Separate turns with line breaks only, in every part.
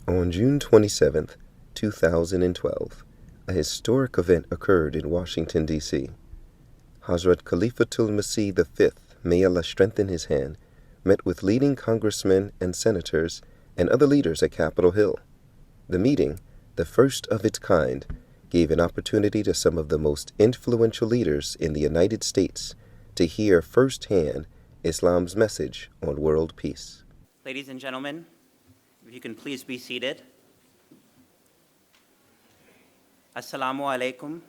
On June 27, 2012, a historic event occurred in Washington, D.C. Hadhrat Khalifatul Masih V, may Allah strengthen his hand, met with leading congressmen and senators and other leaders at Capitol Hill. The meeting, the first of its kind, gave an opportunity to some of the most influential leaders in the United States to hear firsthand Islam's message on world peace.
Ladies and gentlemen, if you can please be seated. Assalamu alaikum.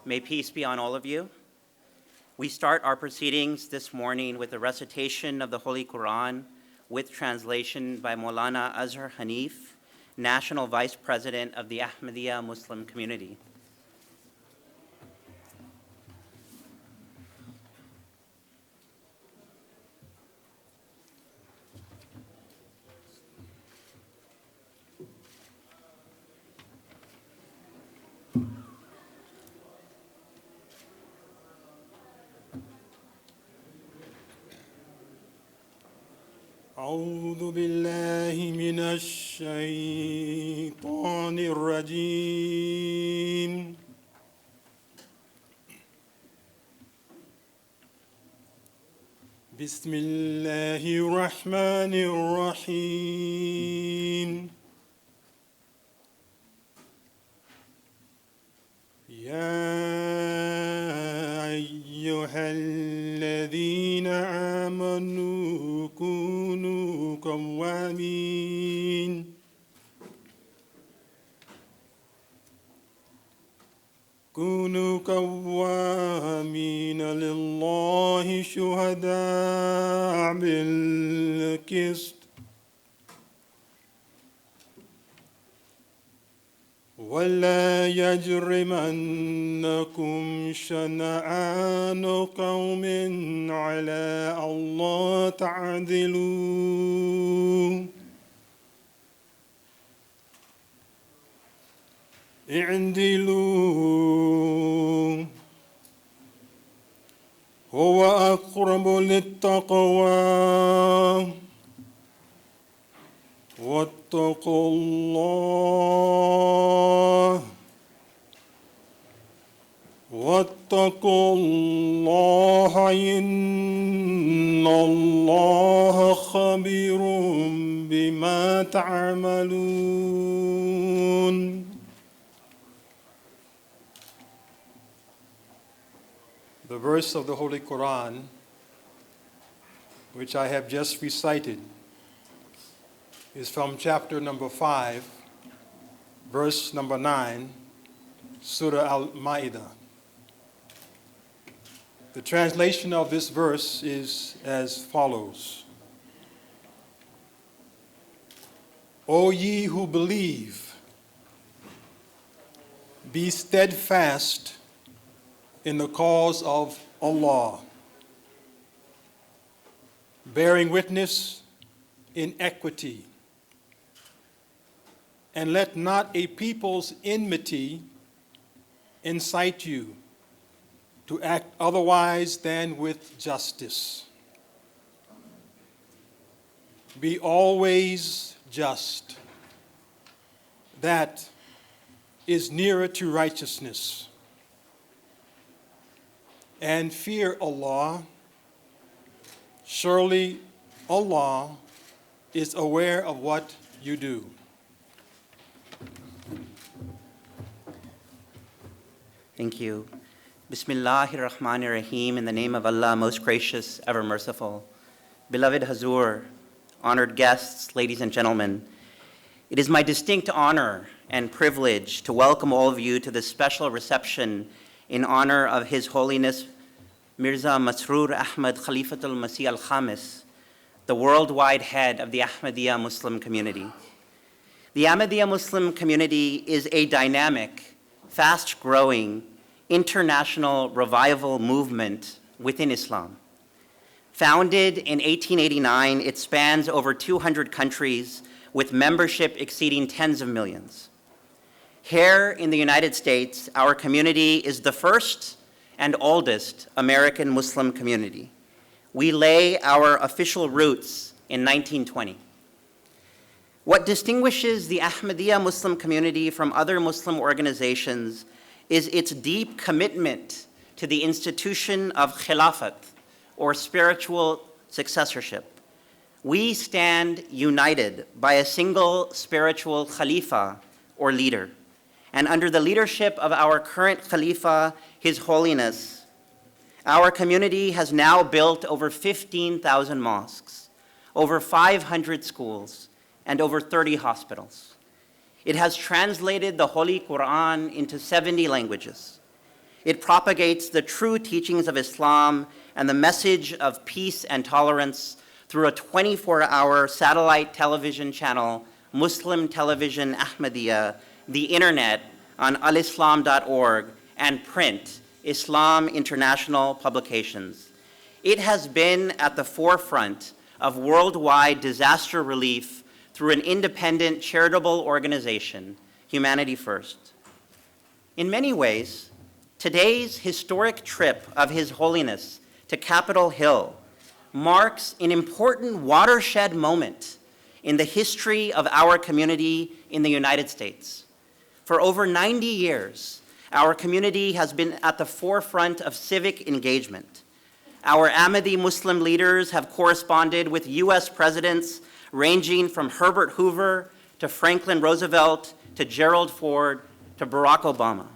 May peace be on all of you. We start our proceedings this morning with a recitation of the Holy Quran with translation by Maulana Azhar Hanif, National Vice President of the Ahmadiyya Muslim Community.
أعوذ بالله من الشيطان الرجيم بسم الله الرحمن الرحيم يا أيها الذين آمنوا كونوا قوامين لله شهداء بالقسط ولا يجرمنكم شنآن قوم على ألا تعدلوا اعدلوا هو أقرب للتقوى واتقوا الله إن الله خبير بما تعملون. The verse of the Holy Quran, which I have just recited, is from chapter number 5, verse number 9, Surah Al-Ma'idah. The translation of this verse is as follows. O ye who believe, be steadfast in the cause of Allah, bearing witness in equity, and let not a people's enmity incite you to act otherwise than with justice. Be always just. That is nearer to righteousness. And fear Allah. Surely Allah is aware of what you do.
Thank you. Bismillahir Rahmanir Rahim, in the name of Allah, most gracious, ever merciful. Beloved Huzoor, honored guests, ladies and gentlemen, it is my distinct honor and privilege to welcome all of you to this special reception in honor of His Holiness Mirza Masroor Ahmad Khalifatul Masih al-Khamis, the worldwide head of the Ahmadiyya Muslim community. The Ahmadiyya Muslim community is a dynamic, fast-growing, international revival movement within Islam. Founded in 1889, it spans over 200 countries with membership exceeding tens of millions. Here in the United States, our community is the first and oldest American Muslim community. We lay our official roots in 1920. What distinguishes the Ahmadiyya Muslim community from other Muslim organizations is its deep commitment to the institution of khilafat, or spiritual successorship. We stand united by a single spiritual khalifa, or leader. And under the leadership of our current khalifa, His Holiness, our community has now built over 15,000 mosques, over 500 schools, and over 30 hospitals. It has translated the Holy Quran into 70 languages. It propagates the true teachings of Islam and the message of peace and tolerance through a 24-hour satellite television channel, Muslim Television Ahmadiyya, the internet on alislam.org, and print, Islam International publications. It has been at the forefront of worldwide disaster relief through an independent charitable organization, Humanity First. In many ways, today's historic trip of His Holiness to Capitol Hill marks an important watershed moment in the history of our community in the United States. For over 90 years, our community has been at the forefront of civic engagement. Our Ahmadi Muslim leaders have corresponded with US presidents ranging from Herbert Hoover to Franklin Roosevelt to Gerald Ford to Barack Obama.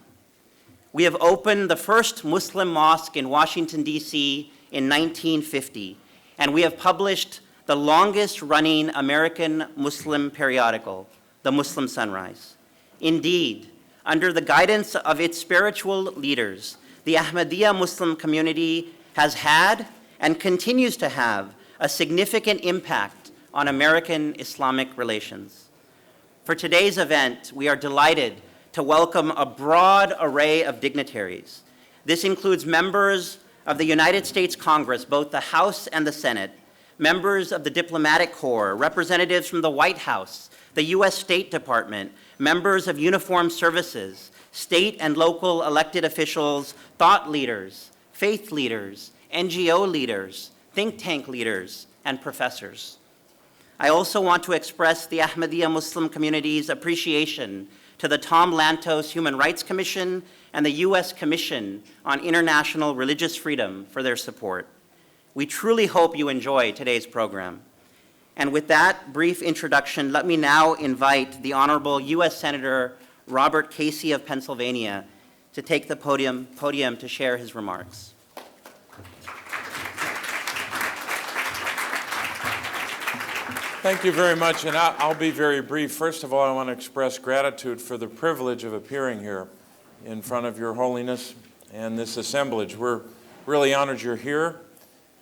We have opened the first Muslim mosque in Washington, D.C. in 1950, and we have published the longest-running American Muslim periodical, The Muslim Sunrise. Indeed, under the guidance of its spiritual leaders, the Ahmadiyya Muslim community has had and continues to have a significant impact on American Islamic relations. For today's event, we are delighted to welcome a broad array of dignitaries. This includes members of the United States Congress, both the House and the Senate, members of the Diplomatic Corps, representatives from the White House, the US State Department, members of uniformed services, state and local elected officials, thought leaders, faith leaders, NGO leaders, think tank leaders, and professors. I also want to express the Ahmadiyya Muslim community's appreciation to the Tom Lantos Human Rights Commission and the US Commission on International Religious Freedom for their support. We truly hope you enjoy today's program. And with that brief introduction, let me now invite the Honorable US Senator Robert Casey of Pennsylvania to take the podium to share his remarks.
Thank you very much, and I'll be very brief. First of all, I want to express gratitude for the privilege of appearing here in front of Your Holiness and this assemblage. We're really honored you're here.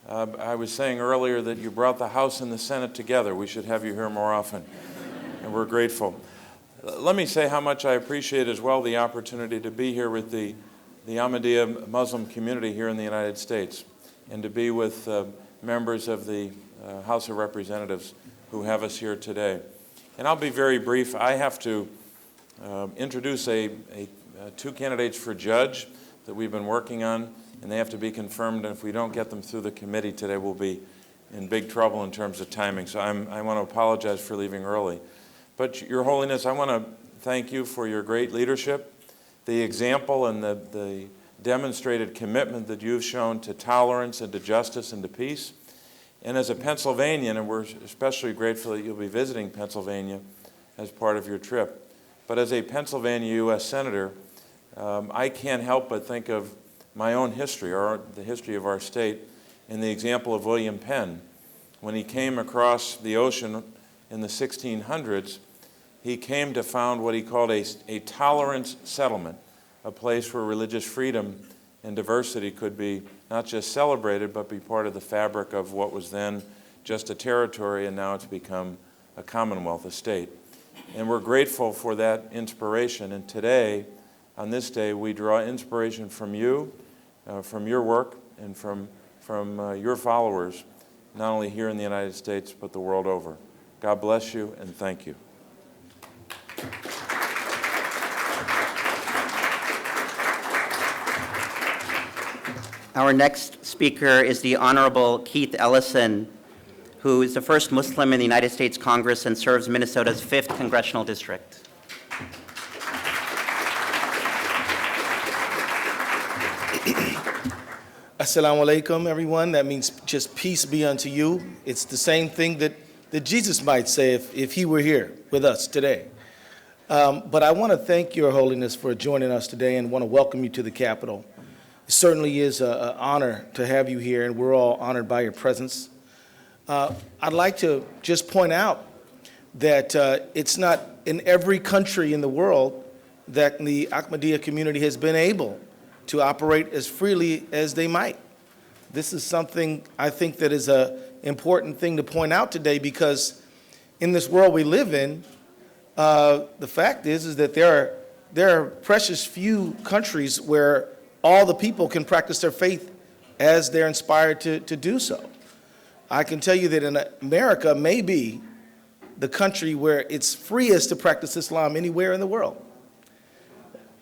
I was saying earlier that you brought the House and the Senate together. We should have you here more often, and we're grateful. Let me say how much I appreciate as well the opportunity to be here with the Ahmadiyya Muslim community here in the United States, and to be with members of the House of Representatives who have us here today. And I'll be very brief. I have to introduce two candidates for judge that we've been working on, and they have to be confirmed, and if we don't get them through the committee today, we'll be in big trouble in terms of timing. So I want to apologize for leaving early. But Your Holiness, I want to thank you for your great leadership, the example and the demonstrated commitment that you've shown to tolerance and to justice and to peace. And as a Pennsylvanian, and we're especially grateful that you'll be visiting Pennsylvania as part of your trip, but as a Pennsylvania U.S. Senator, I can't help but think of my own history, or the history of our state, in the example of William Penn. When he came across the ocean in the 1600s, he came to found what he called a tolerance settlement, a place where religious freedom and diversity could be not just celebrated, but be part of the fabric of what was then just a territory, and now it's become a commonwealth, a state. And we're grateful for that inspiration. And today, on this day, we draw inspiration from you, from your work, and from your followers, not only here in the United States, but the world over. God bless you, and thank you.
Our next speaker is the Honorable Keith Ellison who is the first Muslim in the United States Congress and serves Minnesota's 5th Congressional District.
Assalamu alaikum, everyone. That means just peace be unto you. It's the same thing that Jesus might say if he were here with us today. But I want to thank Your Holiness for joining us today and want to welcome you to the Capitol. It certainly is an honor to have you here, and we're all honored by your presence. I'd like to just point out that it's not in every country in the world that the Ahmadiyya community has been able to operate as freely as they might. This is something I think that is an important thing to point out today, because in this world we live in, the fact is that there are precious few countries where all the people can practice their faith as they're inspired to do so. I can tell you that in America may be the country where it's freest to practice Islam anywhere in the world.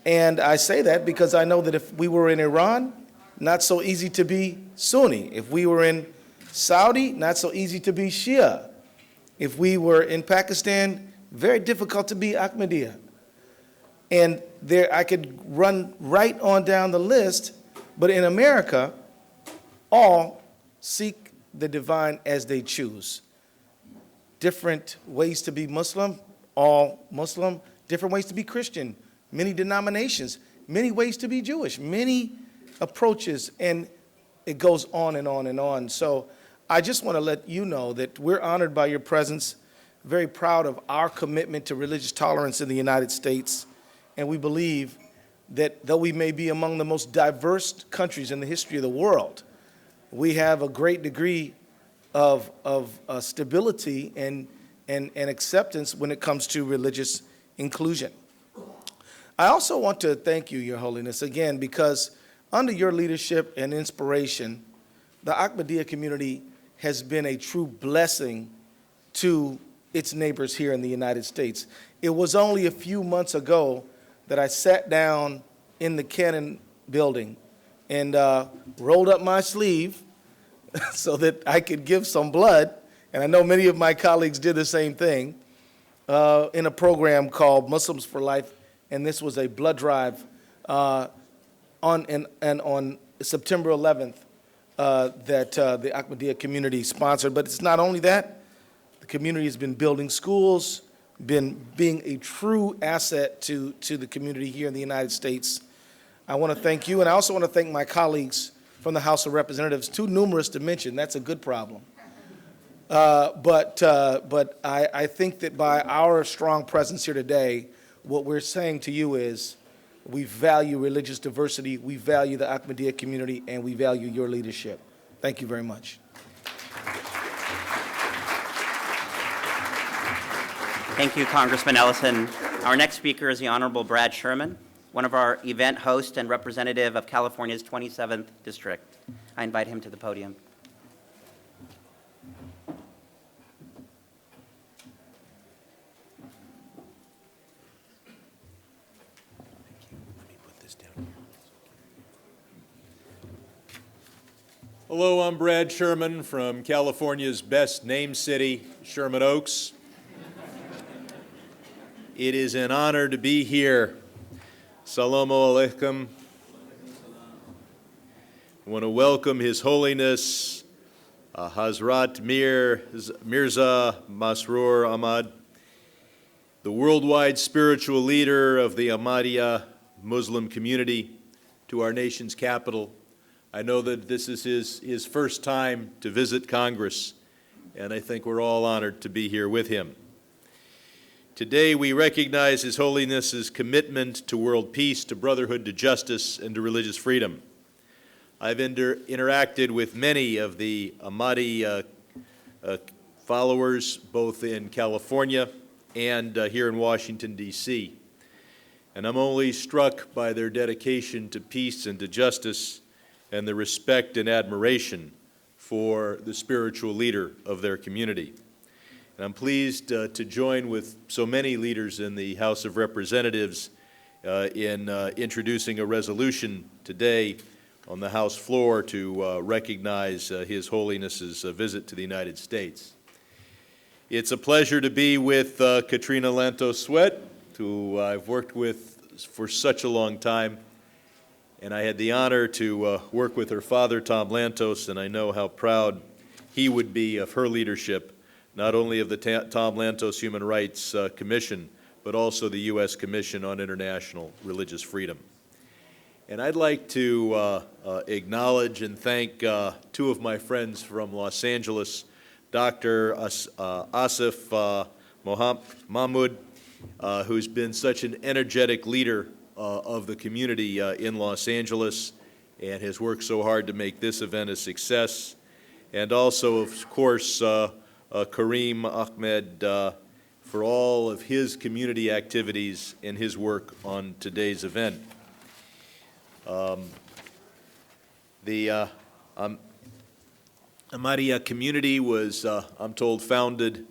And I say that because I know that if we were in Iran, not so easy to be Sunni. If we were in Saudi, not so easy to be Shia. If we were in Pakistan, very difficult to be Ahmadiyya. And there, I could run right on down the list, but in America, all seek the divine as they choose. Different ways to be Muslim, all Muslim, different ways to be Christian, many denominations, many ways to be Jewish, many approaches, and it goes on and on and on. So I just want to let you know that we're honored by your presence, very proud of our commitment to religious tolerance in the United States, and we believe that though we may be among the most diverse countries in the history of the world, we have a great degree of stability and acceptance when it comes to religious inclusion. I also want to thank you, Your Holiness, again, because under your leadership and inspiration, the Ahmadiyya community has been a true blessing to its neighbors here in the United States. It was only a few months ago that I sat down in the Cannon building and rolled up my sleeve so that I could give some blood, and I know many of my colleagues did the same thing, in a program called Muslims for Life. And this was a blood drive on September 11th that the Ahmadiyya community sponsored. But it's not only that. The community has been building schools, been being a true asset to the community here in the United States. I want to thank you, and I also want to thank my colleagues from the House of Representatives, too numerous to mention. That's a good problem. But I think that by our strong presence here today, what we're saying to you is we value religious diversity, we value the Ahmadiyya community, and we value your leadership. Thank you very much.
Thank you, Congressman Ellison. Our next speaker is the Honorable Brad Sherman, one of our event hosts and representative of California's 27th District. I invite him to the podium.
Hello, I'm Brad Sherman from California's best named city, Sherman Oaks. It is an honor to be here. Salamu alaikum. I want to welcome His Holiness Hadhrat Mirza Masroor Ahmad, the worldwide spiritual leader of the Ahmadiyya Muslim community, to our nation's capital. I know that this is his first time to visit Congress, and I think we're all honored to be here with him. Today we recognize His Holiness's commitment to world peace, to brotherhood, to justice, and to religious freedom. I've interacted with many of the Ahmadi followers, both in California and here in Washington, D.C. And I'm only struck by their dedication to peace and to justice and the respect and admiration for the spiritual leader of their community. And I'm pleased to join with so many leaders in the House of Representatives in introducing a resolution today on the House floor to recognize His Holiness's visit to the United States. It's a pleasure to be with Katrina Lantos Sweat, who I've worked with for such a long time, and I had the honor to work with her father, Tom Lantos, and I know how proud he would be of her leadership, not only of the Tom Lantos Human Rights Commission, but also the U.S. Commission on International Religious Freedom. And I'd like to acknowledge and thank two of my friends from Los Angeles, Dr. Asif Mahmoud, who's been such an energetic leader of the community in Los Angeles and has worked so hard to make this event a success. And also, of course, Kareem Ahmed for all of his community activities and his work on today's event. The Ahmadiyya community was, I'm told, founded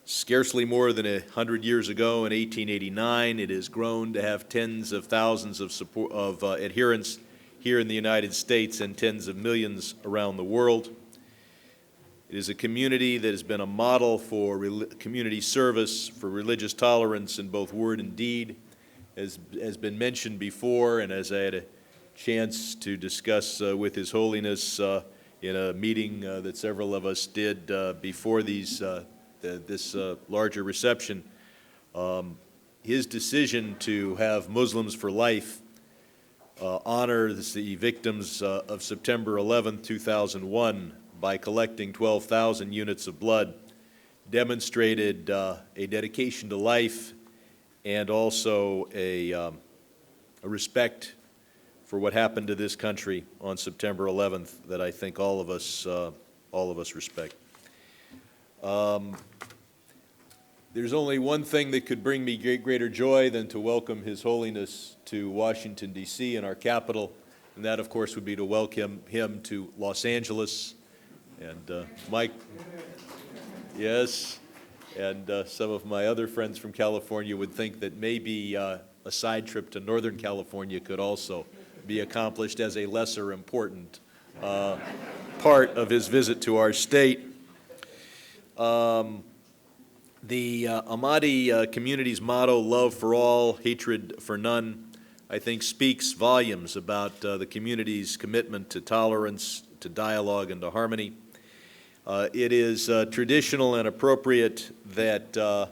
scarcely more than 100 years ago in 1889. It has grown to have tens of thousands of adherents here in the United States and tens of millions around the world. It is a community that has been a model for community service, for religious tolerance in both word and deed, as has been mentioned before, and as I had a chance to discuss with His Holiness in a meeting that several of us did before this larger reception, his decision to have Muslims for life honor the victims of September 11, 2001 by collecting 12,000 units of blood demonstrated a dedication to life and also a respect for what happened to this country on September 11th that I think all of us respect. There's only one thing that could bring me greater joy than to welcome His Holiness to Washington, D.C., in our capital, and that, of course, would be to welcome him to Los Angeles. And Mike, yes, and some of my other friends from California would think that maybe a side trip to Northern California could also be accomplished as a lesser important part of his visit to our state. The Ahmadi community's motto, love for all, hatred for none, I think speaks volumes about the community's commitment to tolerance, to dialogue, and to harmony. It is traditional and appropriate that a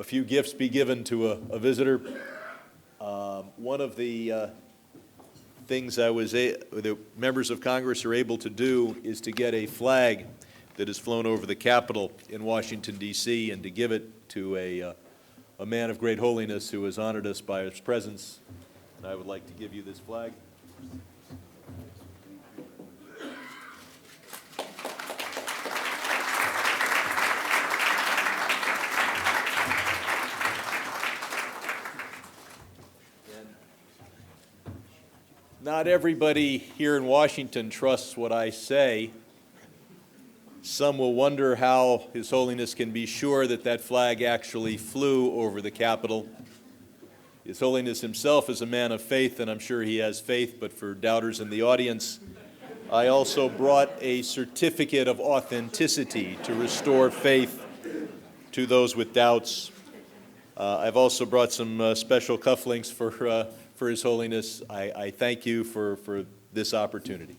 few gifts be given to a visitor. One of the things the members of Congress are able to do is to get a flag that is flown over the Capitol in Washington, D.C., and to give it to a man of great holiness who has honored us by his presence. And I would like to give you this flag. Not everybody here in Washington trusts what I say. Some will wonder how His Holiness can be sure that that flag actually flew over the Capitol. His Holiness himself is a man of faith, and I'm sure he has faith, but for doubters in the audience, I also brought a certificate of authenticity to restore faith to those with doubts. I've also brought some special cufflinks for His Holiness. I thank you for this opportunity.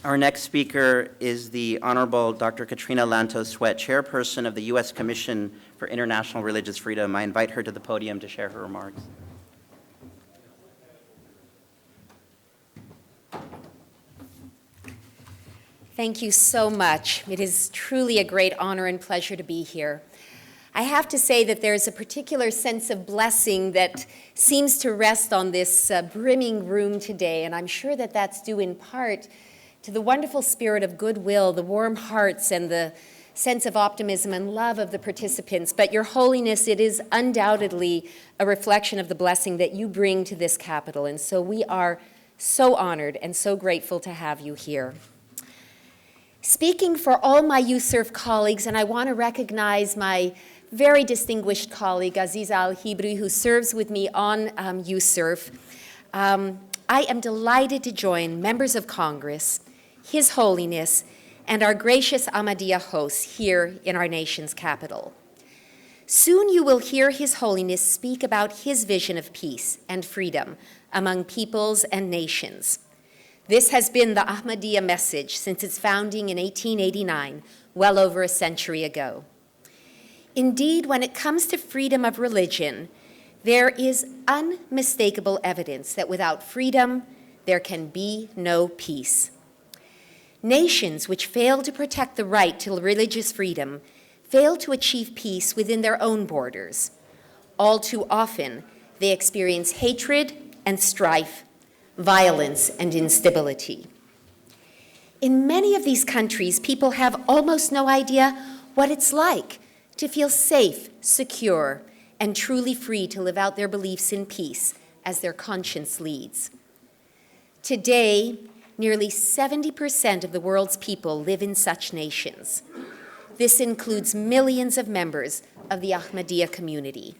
Our next speaker is the Honorable Dr. Katrina Lantos Sweat, Chairperson of the U.S. Commission for International Religious Freedom. I invite her to the podium to share her remarks.
Thank you so much. It is truly a great honor and pleasure to be here. I have to say that there's a particular sense of blessing that seems to rest on this brimming room today, and I'm sure that that's due in part to the wonderful spirit of goodwill, the warm hearts, and the sense of optimism and love of the participants. But Your Holiness, it is undoubtedly a reflection of the blessing that you bring to this capital, and so we are so honored and so grateful to have you here. Speaking for all my YouServe colleagues, and I want to recognize my very distinguished colleague, Aziz Al-Hibri, who serves with me on YouServe, I am delighted to join members of Congress, His Holiness, and our gracious Ahmadiyya hosts here in our nation's capital. Soon you will hear His Holiness speak about his vision of peace and freedom among peoples and nations. This has been the Ahmadiyya message since its founding in 1889, well over a century ago. Indeed, when it comes to freedom of religion, there is unmistakable evidence that without freedom, there can be no peace. Nations which fail to protect the right to religious freedom fail to achieve peace within their own borders. All too often, they experience hatred and strife, violence and instability. In many of these countries, people have almost no idea what it's like to feel safe, secure, and truly free to live out their beliefs in peace as their conscience leads. Today, nearly 70% of the world's people live in such nations. This includes millions of members of the Ahmadiyya community.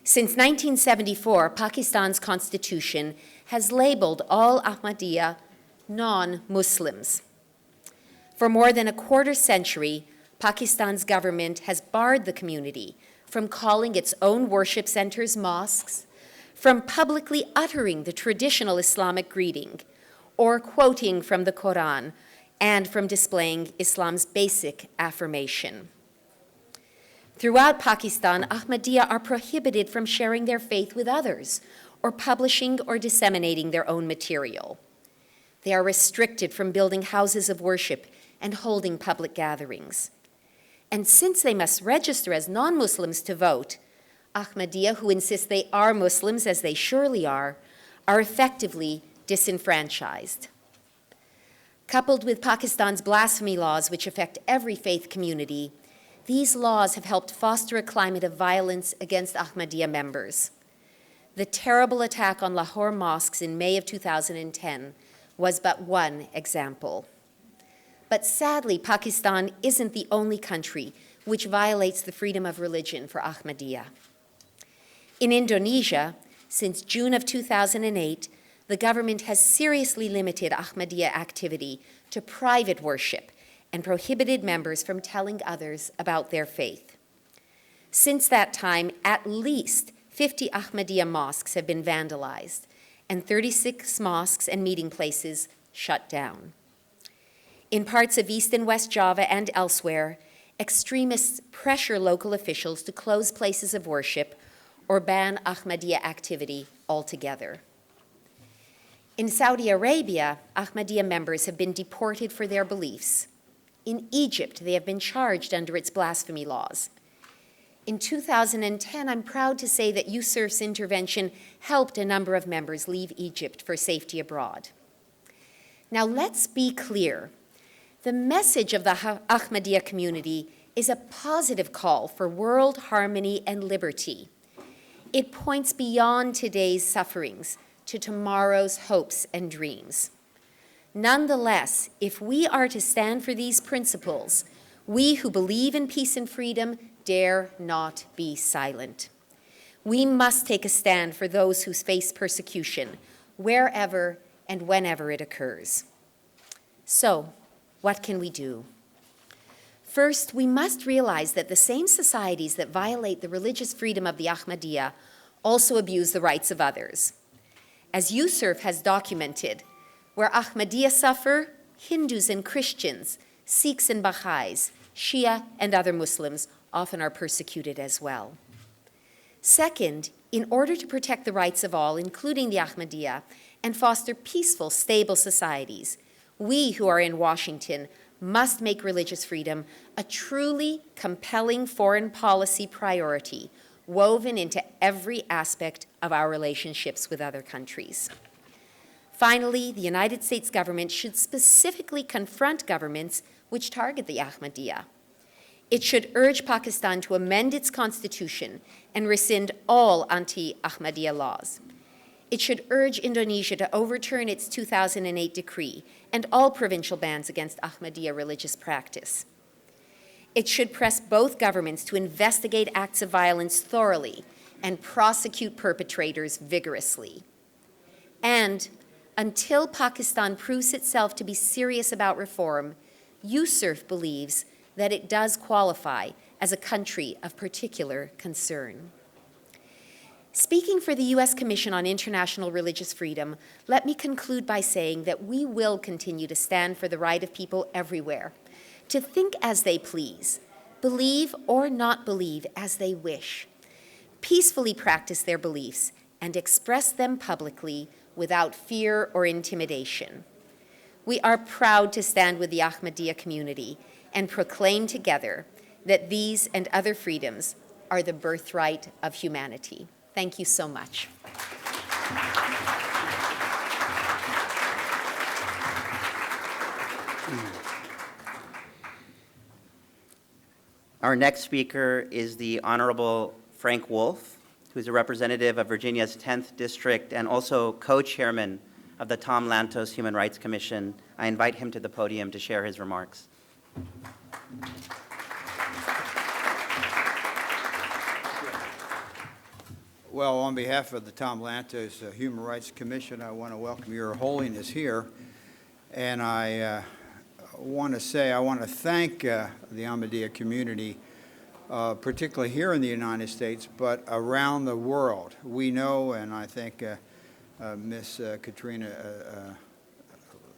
Since 1974, Pakistan's constitution has labeled all Ahmadiyya non-Muslims. For more than a quarter century, Pakistan's government has barred the community from calling its own worship centers mosques, from publicly uttering the traditional Islamic greeting, or quoting from the Quran, and from displaying Islam's basic affirmation. Throughout Pakistan, Ahmadiyya are prohibited from sharing their faith with others, or publishing or disseminating their own material. They are restricted from building houses of worship and holding public gatherings. And since they must register as non-Muslims to vote, Ahmadiyya, who insist they are Muslims, as they surely are effectively disenfranchised. Coupled with Pakistan's blasphemy laws, which affect every faith community, these laws have helped foster a climate of violence against Ahmadiyya members. The terrible attack on Lahore mosques in May of 2010 was but one example. But sadly, Pakistan isn't the only country which violates the freedom of religion for Ahmadiyya. In Indonesia, since June of 2008, the government has seriously limited Ahmadiyya activity to private worship and prohibited members from telling others about their faith. Since that time, at least 50 Ahmadiyya mosques have been vandalized and 36 mosques and meeting places shut down. In parts of East and West Java and elsewhere, extremists pressure local officials to close places of worship or ban Ahmadiyya activity altogether. In Saudi Arabia, Ahmadiyya members have been deported for their beliefs. In Egypt, they have been charged under its blasphemy laws. In 2010, I'm proud to say that YouServe's intervention helped a number of members leave Egypt for safety abroad. Now, let's be clear. The message of the Ahmadiyya community is a positive call for world harmony and liberty. It points beyond today's sufferings to tomorrow's hopes and dreams. Nonetheless, if we are to stand for these principles, we who believe in peace and freedom dare not be silent. We must take a stand for those who face persecution, wherever and whenever it occurs. So, what can we do? First, we must realize that the same societies that violate the religious freedom of the Ahmadiyya also abuse the rights of others. As YouServe has documented, where Ahmadiyya suffer, Hindus and Christians, Sikhs and Baha'is, Shia and other Muslims often are persecuted as well. Second, in order to protect the rights of all, including the Ahmadiyya, and foster peaceful, stable societies, we who are in Washington must make religious freedom a truly compelling foreign policy priority, woven into every aspect of our relationships with other countries. Finally, the United States government should specifically confront governments which target the Ahmadiyya. It should urge Pakistan to amend its constitution and rescind all anti-Ahmadiyya laws. It should urge Indonesia to overturn its 2008 decree and all provincial bans against Ahmadiyya religious practice. It should press both governments to investigate acts of violence thoroughly and prosecute perpetrators vigorously. And until Pakistan proves itself to be serious about reform, USCIRF believes that it does qualify as a country of particular concern. Speaking for the U.S. Commission on International Religious Freedom, let me conclude by saying that we will continue to stand for the right of people everywhere to think as they please, believe or not believe as they wish, peacefully practice their beliefs, and express them publicly without fear or intimidation. We are proud to stand with the Ahmadiyya community and proclaim together that these and other freedoms are the birthright of humanity. Thank you so much.
Our next speaker is the Honorable Frank Wolf, who is a representative of Virginia's 10th District and also co-chairman of the Tom Lantos Human Rights Commission. I invite him to the podium to share his remarks.
Well, on behalf of the Tom Lantos Human Rights Commission, I want to welcome Your Holiness here. And I want to thank the Ahmadiyya community, particularly here in the United States, but around the world. We know, and I think Ms. Katrina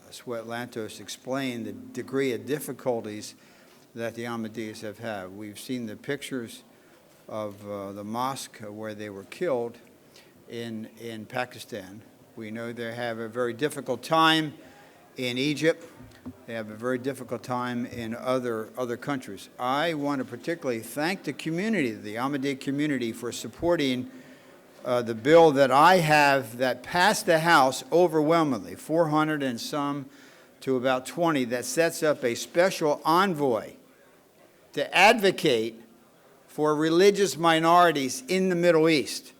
Sweat-Lantos explained the degree of difficulties that the Ahmadiyyas have had. We've seen the pictures of the mosque where they were killed in Pakistan. We know they have a very difficult time in Egypt. They have a very difficult time in other countries. I want to particularly thank the community, the Ahmadiyya community, for supporting the bill that I have that passed the House overwhelmingly, 400 and some to about 20, that sets up a special envoy to advocate for religious minorities in the Middle East.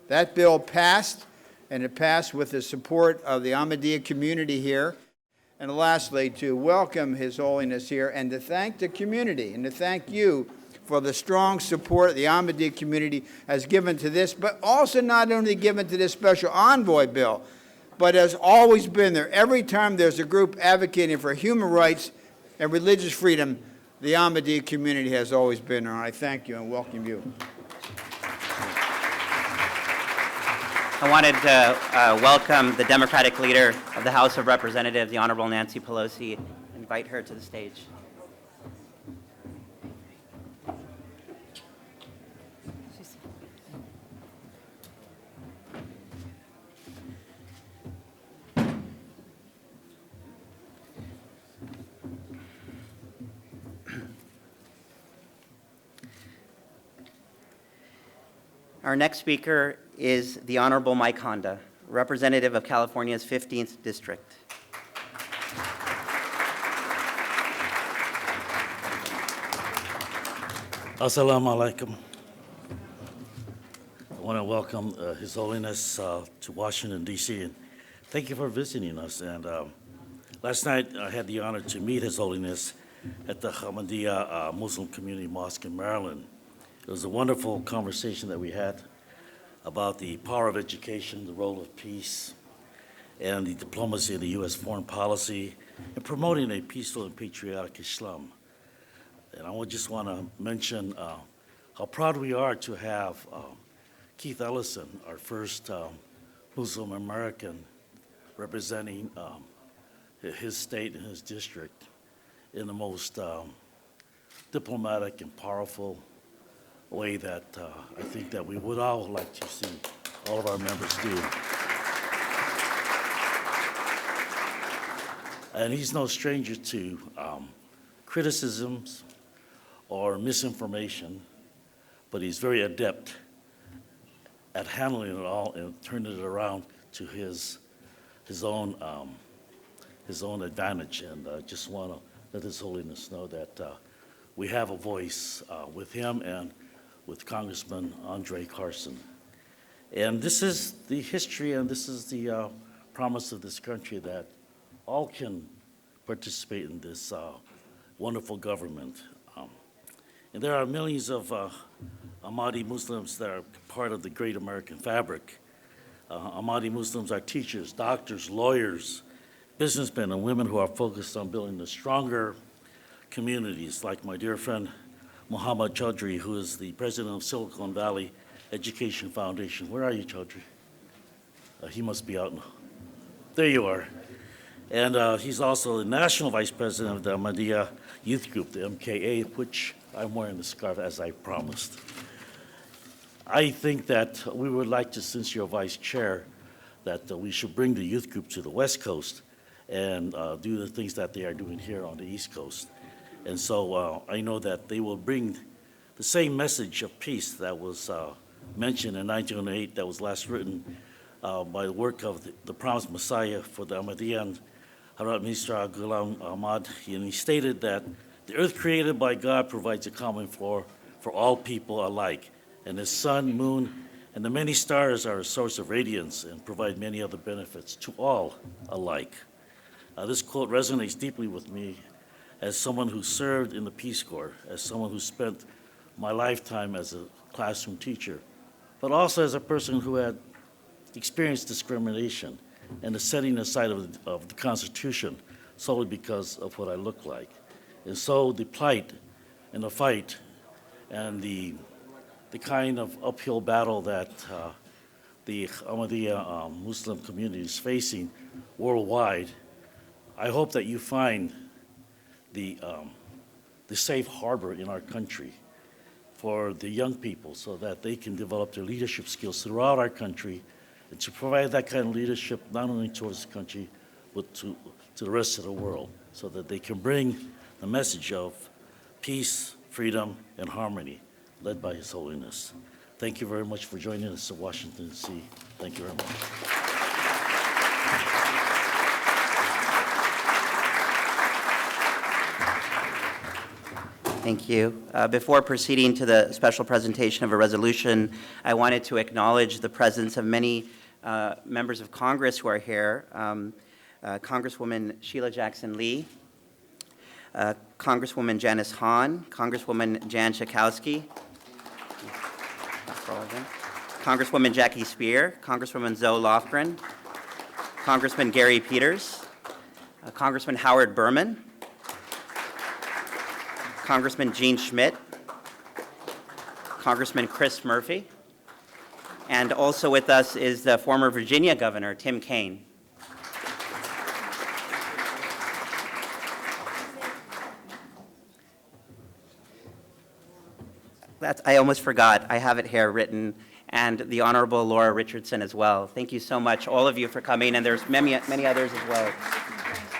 That bill passed, and it passed with the support of the Ahmadiyya community here. And lastly, to welcome His Holiness here and to thank the community and to thank you for the strong support the Ahmadiyya community has given to this, but also not only given to this special envoy bill, but has always been there. Every time there's a group advocating for human rights and religious freedom, the Ahmadiyya community has always been there. And I thank you and welcome you.
I wanted to welcome the Democratic leader of the House of Representatives, the Honorable Nancy Pelosi, invite her to the stage. Our next speaker is the Honorable Mike Honda, representative of California's 15th District.
Assalamu alaikum. I want to welcome His Holiness to Washington, D.C. and thank you for visiting us. And last night I had the honor to meet His Holiness at the Ahmadiyya Muslim Community Mosque in Maryland. It was a wonderful conversation that we had about the power of education, the role of peace, and the diplomacy of the U.S. foreign policy in promoting a peaceful and patriotic Islam. And I just want to mention how proud we are to have Keith Ellison, our first Muslim American, representing his state and his district in the most diplomatic and powerful way that I think that we would all like to see all of our members do. And he's no stranger to criticisms or misinformation, but he's very adept at handling it all and turning it around to his own advantage. And I just want to let His Holiness know that we have a voice with him and with Congressman Andre Carson. And this is the history and this is the promise of this country, that all can participate in this wonderful government. And there are millions of Ahmadi Muslims that are part of the great American fabric. Ahmadi Muslims are teachers, doctors, lawyers, businessmen, and women who are focused on building the stronger communities, like my dear friend Muhammad Chaudhry, who is the president of Silicon Valley Education Foundation. Where are you, Chaudhry? He must be out now. There you are. And he's also the national vice president of the Ahmadiyya Youth Group, the MKA, which I'm wearing the scarf as I promised. I think that we would like to, since you're vice chair, that we should bring the youth group to the West Coast and do the things that they are doing here on the East Coast. And so I know that they will bring the same message of peace that was mentioned in 1908, that was last written by the work of the promised Messiah for the Ahmadiyya, Hadhrat Mirza Ghulam Ahmad. And he stated that the earth created by God provides a common floor for all people alike. And the sun, moon, and the many stars are a source of radiance and provide many other benefits to all alike. This quote resonates deeply with me as someone who served in the Peace Corps, as someone who spent my lifetime as a classroom teacher, but also as a person who had experienced discrimination and the setting aside of the Constitution solely because of what I look like. And so the plight and the fight and the kind of uphill battle that the Ahmadiyya Muslim community is facing worldwide, I hope that you find the safe harbor in our country for the young people so that they can develop their leadership skills throughout our country and to provide that kind of leadership not only towards the country but to the rest of the world so that they can bring the message of peace, freedom, and harmony led by His Holiness. Thank you very much for joining us in Washington, D.C. Thank you very much.
Thank you. Before proceeding to the special presentation of a resolution, I wanted to acknowledge the presence of many members of Congress who are here. Congresswoman Sheila Jackson Lee, Congresswoman Janice Hahn, Congresswoman Jan Schakowsky, Congresswoman Jackie Spear, Congresswoman Zoe Lofgren, Congressman Gary Peters, Congressman Howard Berman, Congressman Gene Schmidt, Congressman Chris Murphy, and also with us is the former Virginia Governor, Tim Kaine. I almost forgot. I have it here written, and the Honorable Laura Richardson as well. Thank you so much, all of you, for coming, and there's many others as well.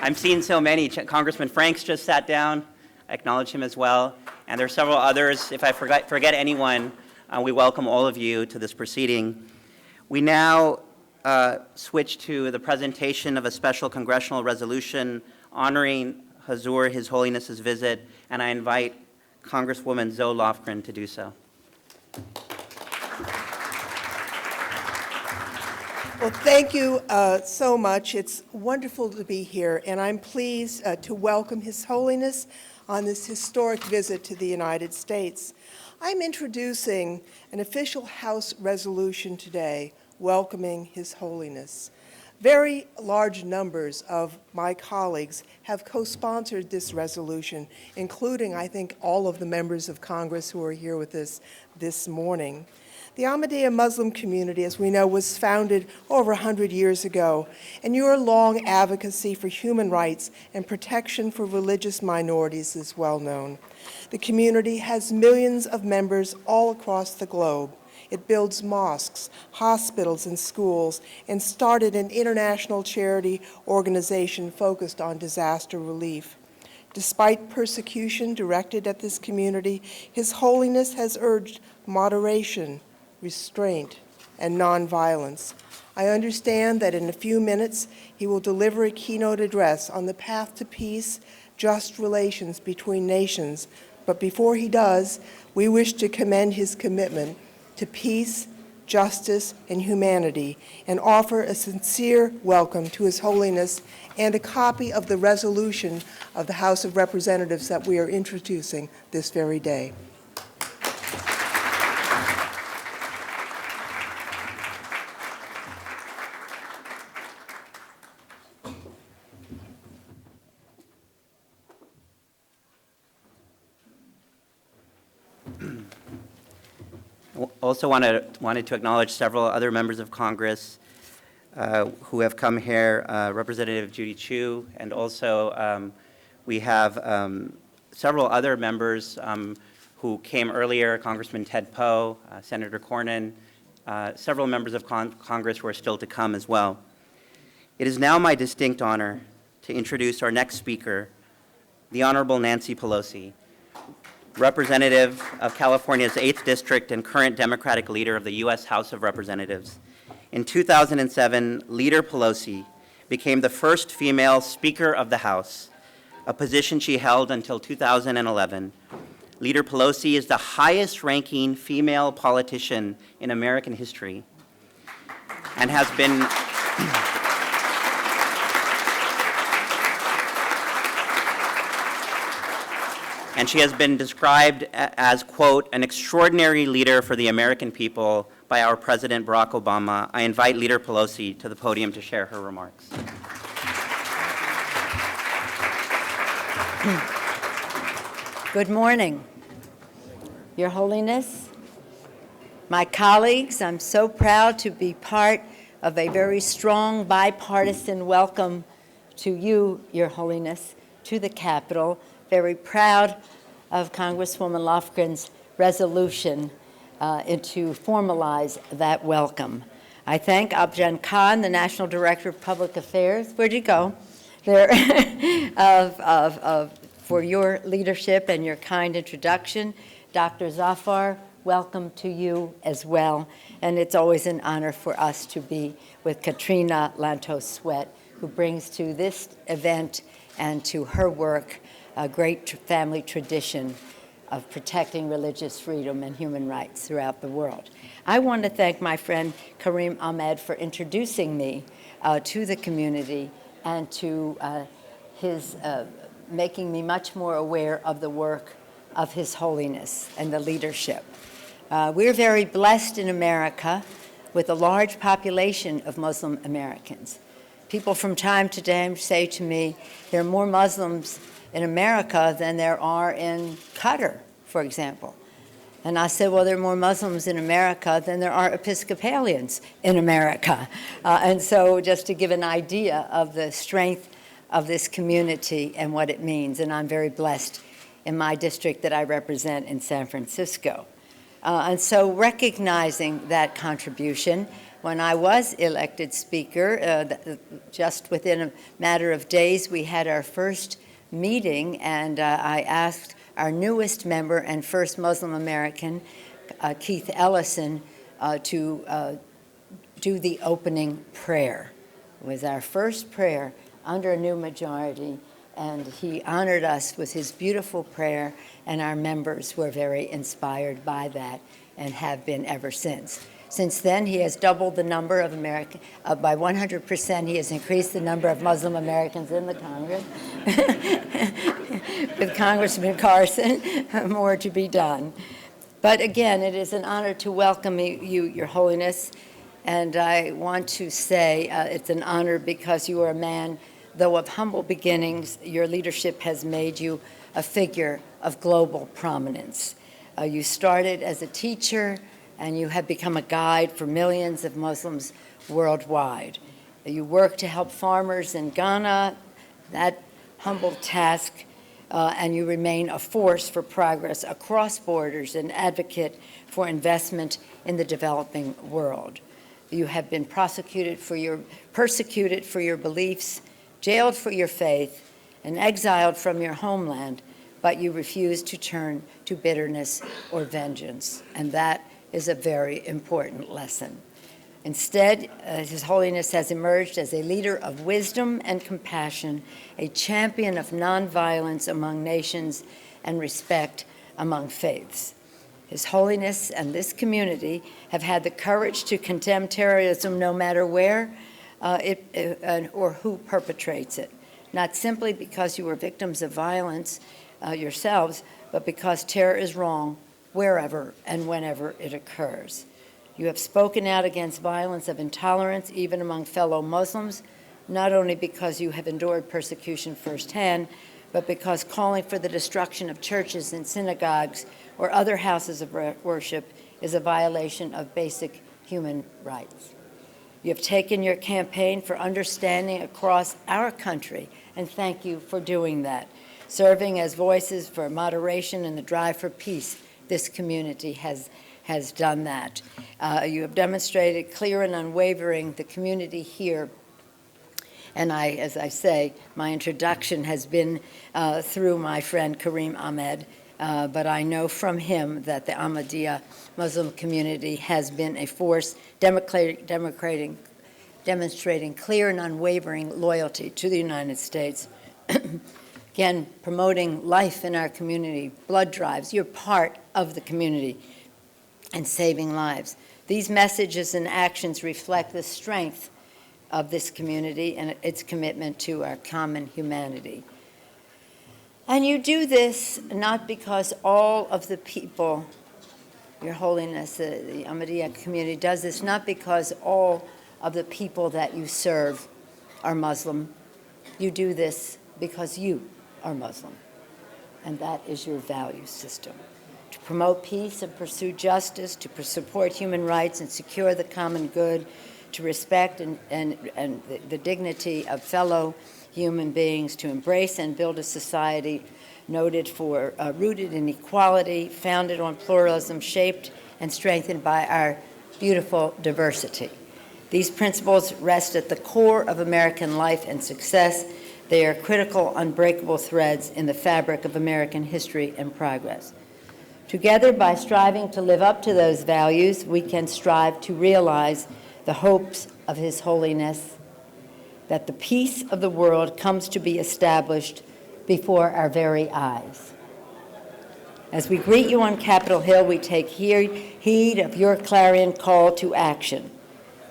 I'm seeing so many. Congressman Franks just sat down. I acknowledge him as well. And there are several others. If I forget anyone, we welcome all of you to this proceeding. We now switch to the presentation of a special congressional resolution honoring Huzoor, His Holiness's visit, and I invite Congresswoman Zoe Lofgren to do so.
Well, thank you so much. It's wonderful to be here, and I'm pleased to welcome His Holiness on this historic visit to the United States. I'm introducing an official House resolution today welcoming His Holiness. Very large numbers of my colleagues have co-sponsored this resolution, including, I think, all of the members of Congress who are here with us this morning. The Ahmadiyya Muslim community, as we know, was founded over 100 years ago, and your long advocacy for human rights and protection for religious minorities is well known. The community has millions of members all across the globe. It builds mosques, hospitals, and schools, and started an international charity organization focused on disaster relief. Despite persecution directed at this community, His Holiness has urged moderation, restraint, and nonviolence. I understand that in a few minutes he will deliver a keynote address on the path to peace, just relations between nations. But before he does, we wish to commend his commitment to peace, justice, and humanity, and offer a sincere welcome to His Holiness and a copy of the resolution of the House of Representatives that we are introducing this very day.
Also wanted to acknowledge several other members of Congress who have come here, Representative Judy Chu, and also we have several other members who came earlier, Congressman Ted Poe, Senator Cornyn, several members of Congress who are still to come as well. It is now my distinct honor to introduce our next speaker, the Honorable Nancy Pelosi, Representative of California's 8th District and current Democratic leader of the U.S. House of Representatives. In 2007, Leader Pelosi became the first female Speaker of the House, a position she held until 2011. Leader Pelosi is the highest-ranking female politician in American history and has been and she has been described as, quote, an extraordinary leader for the American people by our President Barack Obama. I invite Leader Pelosi to the podium to share her remarks.
Good morning, Your Holiness, my colleagues. I'm so proud to be part of a very strong bipartisan welcome to you, Your Holiness, to the Capitol. Very proud of Congresswoman Lofgren's resolution to formalize that welcome. I thank Abjan Khan, the National Director of Public Affairs. Where'd you go? There, for your leadership and your kind introduction. Dr. Zafar, welcome to you as well. And it's always an honor for us to be with Katrina Lantos-Sweat, who brings to this event and to her work a great family tradition of protecting religious freedom and human rights throughout the world. I want to thank my friend Kareem Ahmed for introducing me to the community and to his making me much more aware of the work of His Holiness and the leadership. We're very blessed in America with a large population of Muslim Americans. People from time to time say to me, there are more Muslims in America than there are in Qatar, for example. And I said, well, there are more Muslims in America than there are Episcopalians in America. And so just to give an idea of the strength of this community and what it means, and I'm very blessed in my district that I represent in San Francisco. And so recognizing that contribution, when I was elected Speaker, just within a matter of days, we had our first meeting, and I asked our newest member and first Muslim American, Keith Ellison, to do the opening prayer. It was our first prayer under a new majority, and he honored us with his beautiful prayer, and our members were very inspired by that and have been ever since. Since then, he has doubled the number of Americans. By 100%, he has increased the number of Muslim Americans in the Congress. With Congressman Carson, more to be done. But again, it is an honor to welcome you, Your Holiness. And I want to say it's an honor because you are a man, though of humble beginnings, your leadership has made you a figure of global prominence. You started as a teacher, and you have become a guide for millions of Muslims worldwide. You work to help farmers in Ghana, that humble task, and you remain a force for progress across borders and advocate for investment in the developing world. You have been persecuted for your beliefs, jailed for your faith, and exiled from your homeland, but you refuse to turn to bitterness or vengeance, and that is a very important lesson. Instead, His Holiness has emerged as a leader of wisdom and compassion, a champion of nonviolence among nations, and respect among faiths. His Holiness and this community have had the courage to condemn terrorism no matter where or who perpetrates it, not simply because you were victims of violence yourselves, but because terror is wrong wherever and whenever it occurs. You have spoken out against violence of intolerance, even among fellow Muslims, not only because you have endured persecution firsthand, but because calling for the destruction of churches and synagogues or other houses of worship is a violation of basic human rights. You have taken your campaign for understanding across our country, and thank you for doing that. Serving as voices for moderation and the drive for peace, this community has done that. You have demonstrated clear and unwavering the community here. And as I say, my introduction has been through my friend Kareem Ahmad, but I know from him that the Ahmadiyya Muslim community has been a force demonstrating clear and unwavering loyalty to the United States. Again, promoting life in our community, blood drives. You're part of the community and saving lives. These messages and actions reflect the strength of this community and its commitment to our common humanity. And you do this not because all of the people, Your Holiness, the Ahmadiyya community does this not because all of the people that you serve are Muslim. You do this because you are Muslim, and that is your value system. To promote peace and pursue justice, to support human rights and secure the common good, to respect and the dignity of fellow human beings, to embrace and build a society rooted in equality, founded on pluralism, shaped and strengthened by our beautiful diversity. These principles rest at the core of American life and success. They are critical, unbreakable threads in the fabric of American history and progress. Together, by striving to live up to those values, we can strive to realize the hopes of His Holiness, that the peace of the world comes to be established before our very eyes. As we greet you on Capitol Hill, we take heed of your clarion call to action,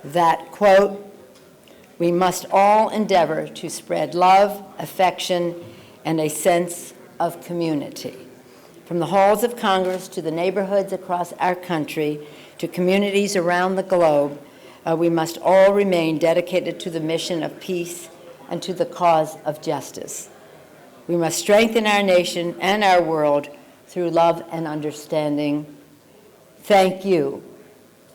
that, quote, we must all endeavor to spread love, affection, and a sense of community. From the halls of Congress to the neighborhoods across our country to communities around the globe, we must all remain dedicated to the mission of peace and to the cause of justice. We must strengthen our nation and our world through love and understanding. Thank you.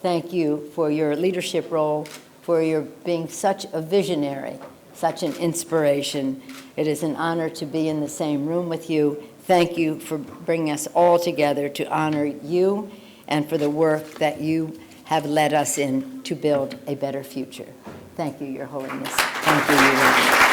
Thank you for your leadership role, for your being such a visionary, such an inspiration. It is an honor to be in the same room with you. Thank you for bringing us all together to honor you and for the work that you have led us in to build a better future. Thank you, Your Holiness. Thank you, Your Holiness.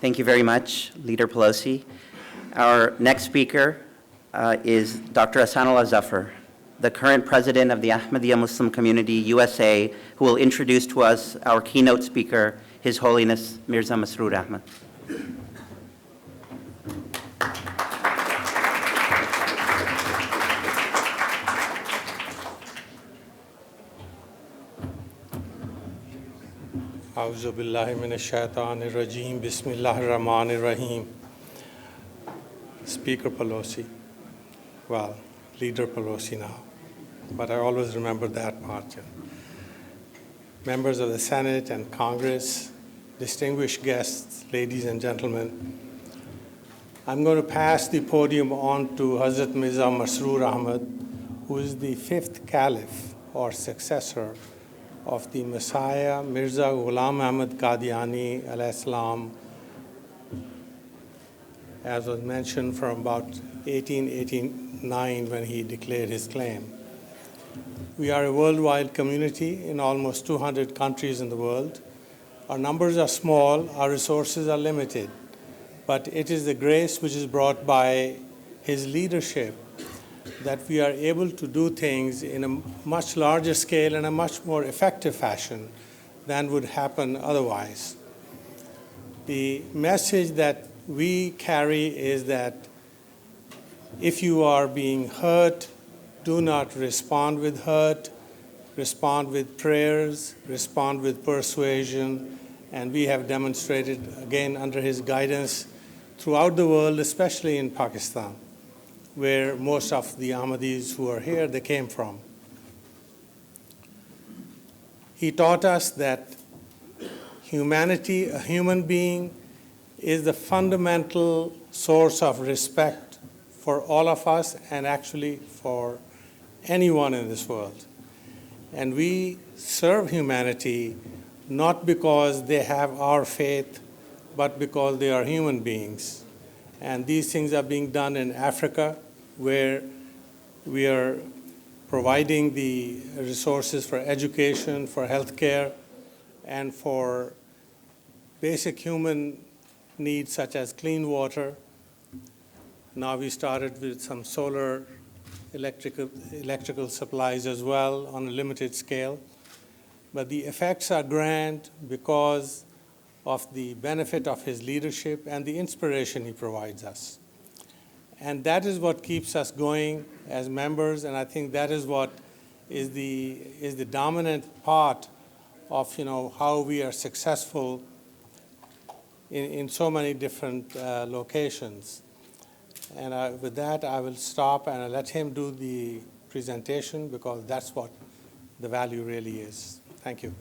Thank you very much, Leader Pelosi. Our next speaker is Dr. Ahsanullah Zafar, the current president of the Ahmadiyya Muslim Community USA, who will introduce to us our keynote speaker, His Holiness Mirza Masroor Ahmad.
A'udhu billahi minash shaitanir rajim. Bismillahir rahmanir rahim. Speaker Pelosi, well, Leader Pelosi now, but I always remember that part. Members of the Senate and Congress, distinguished guests, ladies and gentlemen, I'm going to pass the podium on to Hadhrat Mirza Masroor Ahmad, who is the fifth caliph or successor of the Messiah, Mirza Ghulam Ahmad Qadiani alayhi salam, as was mentioned, from about 1889 when he declared his claim. We are a worldwide community in almost 200 countries in the world. Our numbers are small, our resources are limited, but it is the grace which is brought by his leadership that we are able to do things in a much larger scale and a much more effective fashion than would happen otherwise. The message that we carry is that if you are being hurt, do not respond with hurt, respond with prayers, respond with persuasion, and we have demonstrated, again, under his guidance throughout the world, especially in Pakistan, where most of the Ahmadis who are here, they came from. He taught us that humanity, a human being, is the fundamental source of respect for all of us and actually for anyone in this world. And we serve humanity not because they have our faith, but because they are human beings. And these things are being done in Africa, where we are providing the resources for education, for healthcare, and for basic human needs such as clean water. Now we started with some solar electrical supplies as well on a limited scale. But the effects are grand because of the benefit of his leadership and the inspiration he provides us. And that is what keeps us going as members, and I think that is what is the dominant part of how we are successful in so many different locations. And with that, I will stop and I'll let him do the presentation because that's what the value really is. Thank you.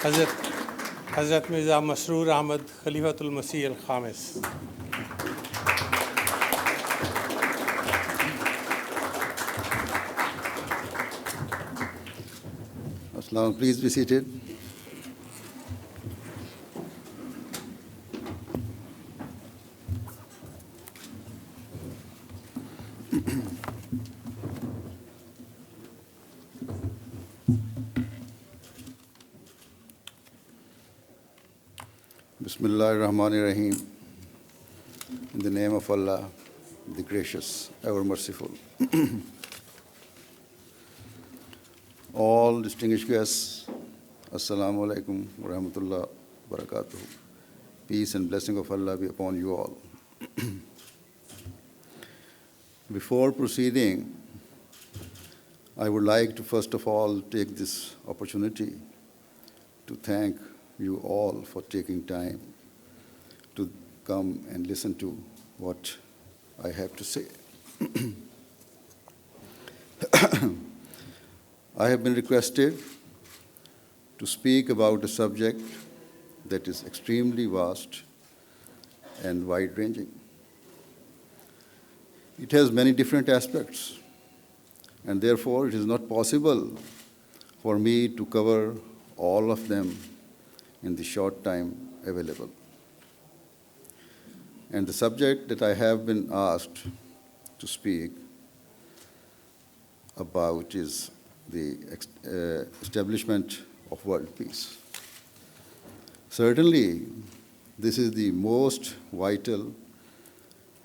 Hadhrat Mirza Masroor Ahmad Khalifatul Masih al-Khamis.
Assalam, please be seated. Bismillahirrahmanirrahim. In the name of Allah, the gracious, ever merciful. All distinguished guests, Assalamu alaikum wa rahmatullah wa barakatuh. Peace and blessing of Allah be upon you all. Before proceeding, I would like to first of all take this opportunity to thank you all for taking time to come and listen to what I have to say. I have been requested to speak about a subject that is extremely vast and wide-ranging. It has many different aspects, and therefore it is not possible for me to cover all of them in the short time available. And the subject that I have been asked to speak about is the establishment of world peace. Certainly, this is the most vital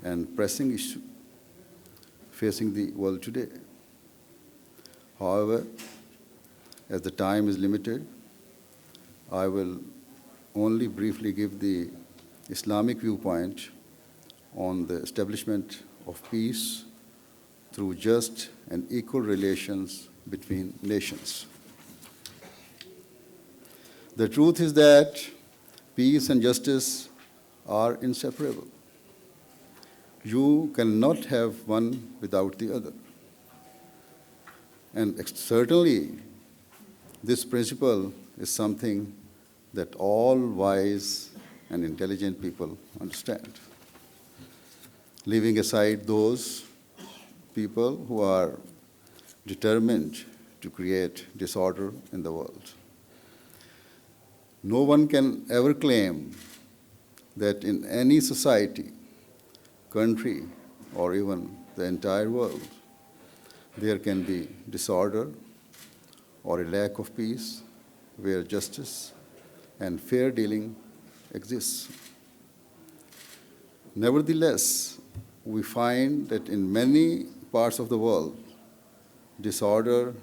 and pressing issue facing the world today. However, as the time is limited, I will only briefly give the Islamic viewpoint on the establishment of peace through just and equal relations between nations. The truth is that peace and justice are inseparable. You cannot have one without the other. And certainly, this principle is something that all wise and intelligent people understand, leaving aside those people who are determined to create disorder in the world. No one can ever claim that in any society, country, or even the entire world, there can be disorder or a lack of peace where justice and fair dealing exists. Nevertheless, we find that in many parts of the world, disorder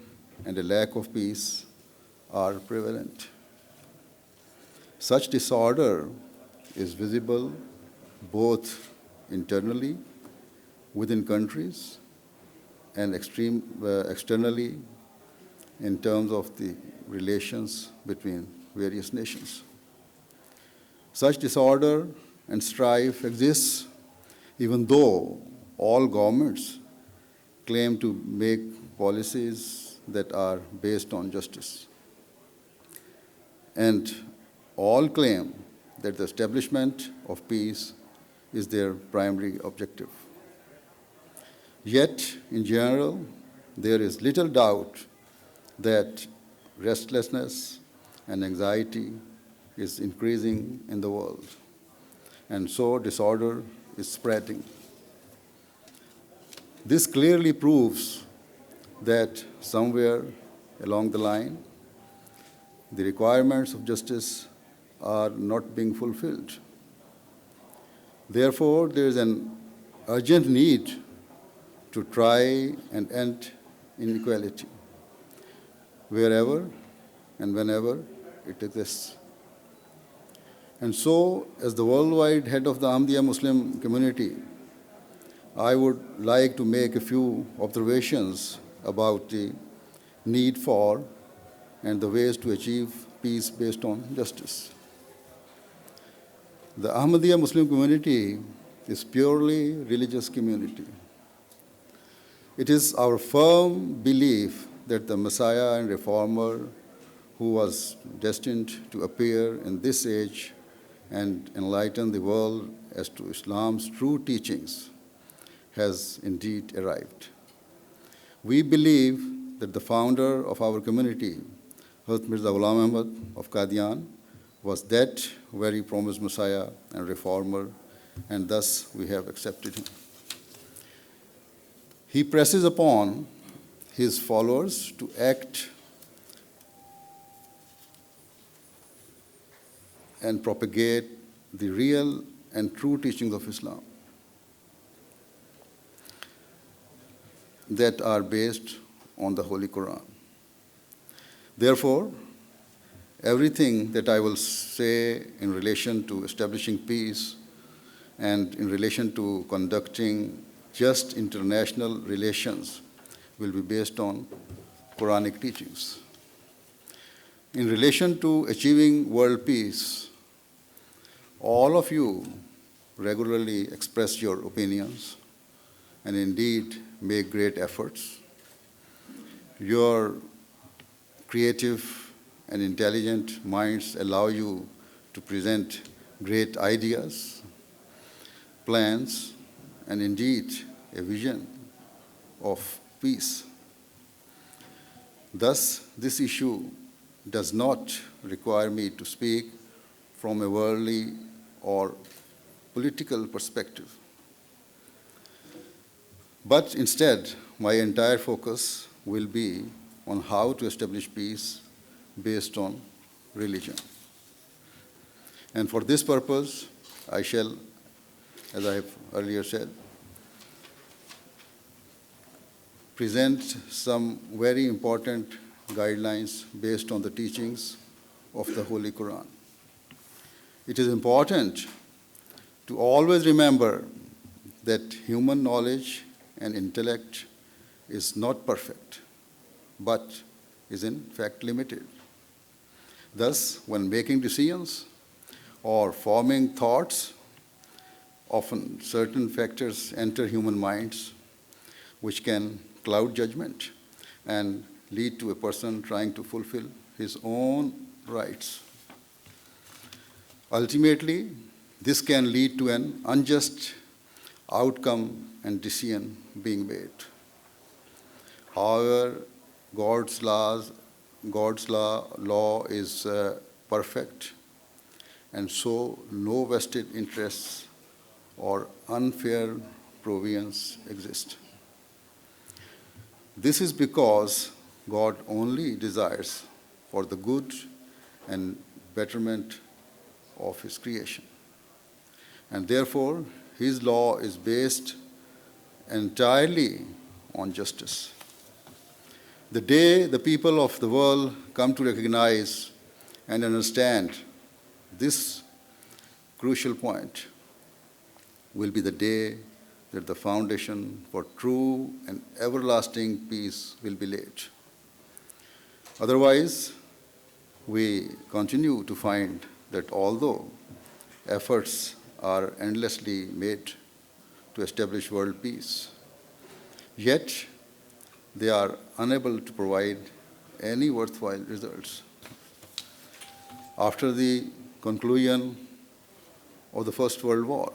and a lack of peace are prevalent. Such disorder is visible both internally within countries and externally in terms of the relations between various nations. Such disorder and strife exists even though all governments claim to make policies that are based on justice. And all claim that the establishment of peace is their primary objective. Yet, in general, there is little doubt that restlessness and anxiety is increasing in the world, and so disorder is spreading. This clearly proves that somewhere along the line, the requirements of justice are not being fulfilled. Therefore, there is an urgent need to try and end inequality wherever and whenever it exists. And so, as the worldwide head of the Ahmadiyya Muslim community, I would like to make a few observations about the need for and the ways to achieve peace based on justice. The Ahmadiyya Muslim community is purely religious community. It is our firm belief that the Messiah and Reformer who was destined to appear in this age and enlighten the world as to Islam's true teachings has indeed arrived. We believe that the founder of our community, Hadhrat Mirza Ahmad of Qadian, was that very promised Messiah and Reformer, and thus we have accepted him. He presses upon his followers to act and propagate the real and true teachings of Islam that are based on the Holy Quran. Therefore, everything that I will say in relation to establishing peace and in relation to conducting just international relations will be based on Quranic teachings. In relation to achieving world peace, all of you regularly express your opinions and indeed make great efforts. Your creative and intelligent minds allow you to present great ideas, plans, and indeed a vision of peace. Thus, this issue does not require me to speak from a worldly or political perspective. But instead, my entire focus will be on how to establish peace based on religion. And for this purpose, I shall, as I have earlier said, present some very important guidelines based on the teachings of the Holy Quran. It is important to always remember that human knowledge and intellect is not perfect, but is in fact limited. Thus, when making decisions or forming thoughts, often certain factors enter human minds which can cloud judgment and lead to a person trying to fulfill his own rights. Ultimately, this can lead to an unjust outcome and decision being made. However, God's law is perfect, and so no vested interests or unfair provisions exist. This is because God only desires for the good and betterment of his creation. And therefore, his law is based entirely on justice. The day the people of the world come to recognize and understand this crucial point will be the day that the foundation for true and everlasting peace will be laid. Otherwise, we continue to find that although efforts are endlessly made to establish world peace, yet they are unable to provide any worthwhile results. After the conclusion of the First World War,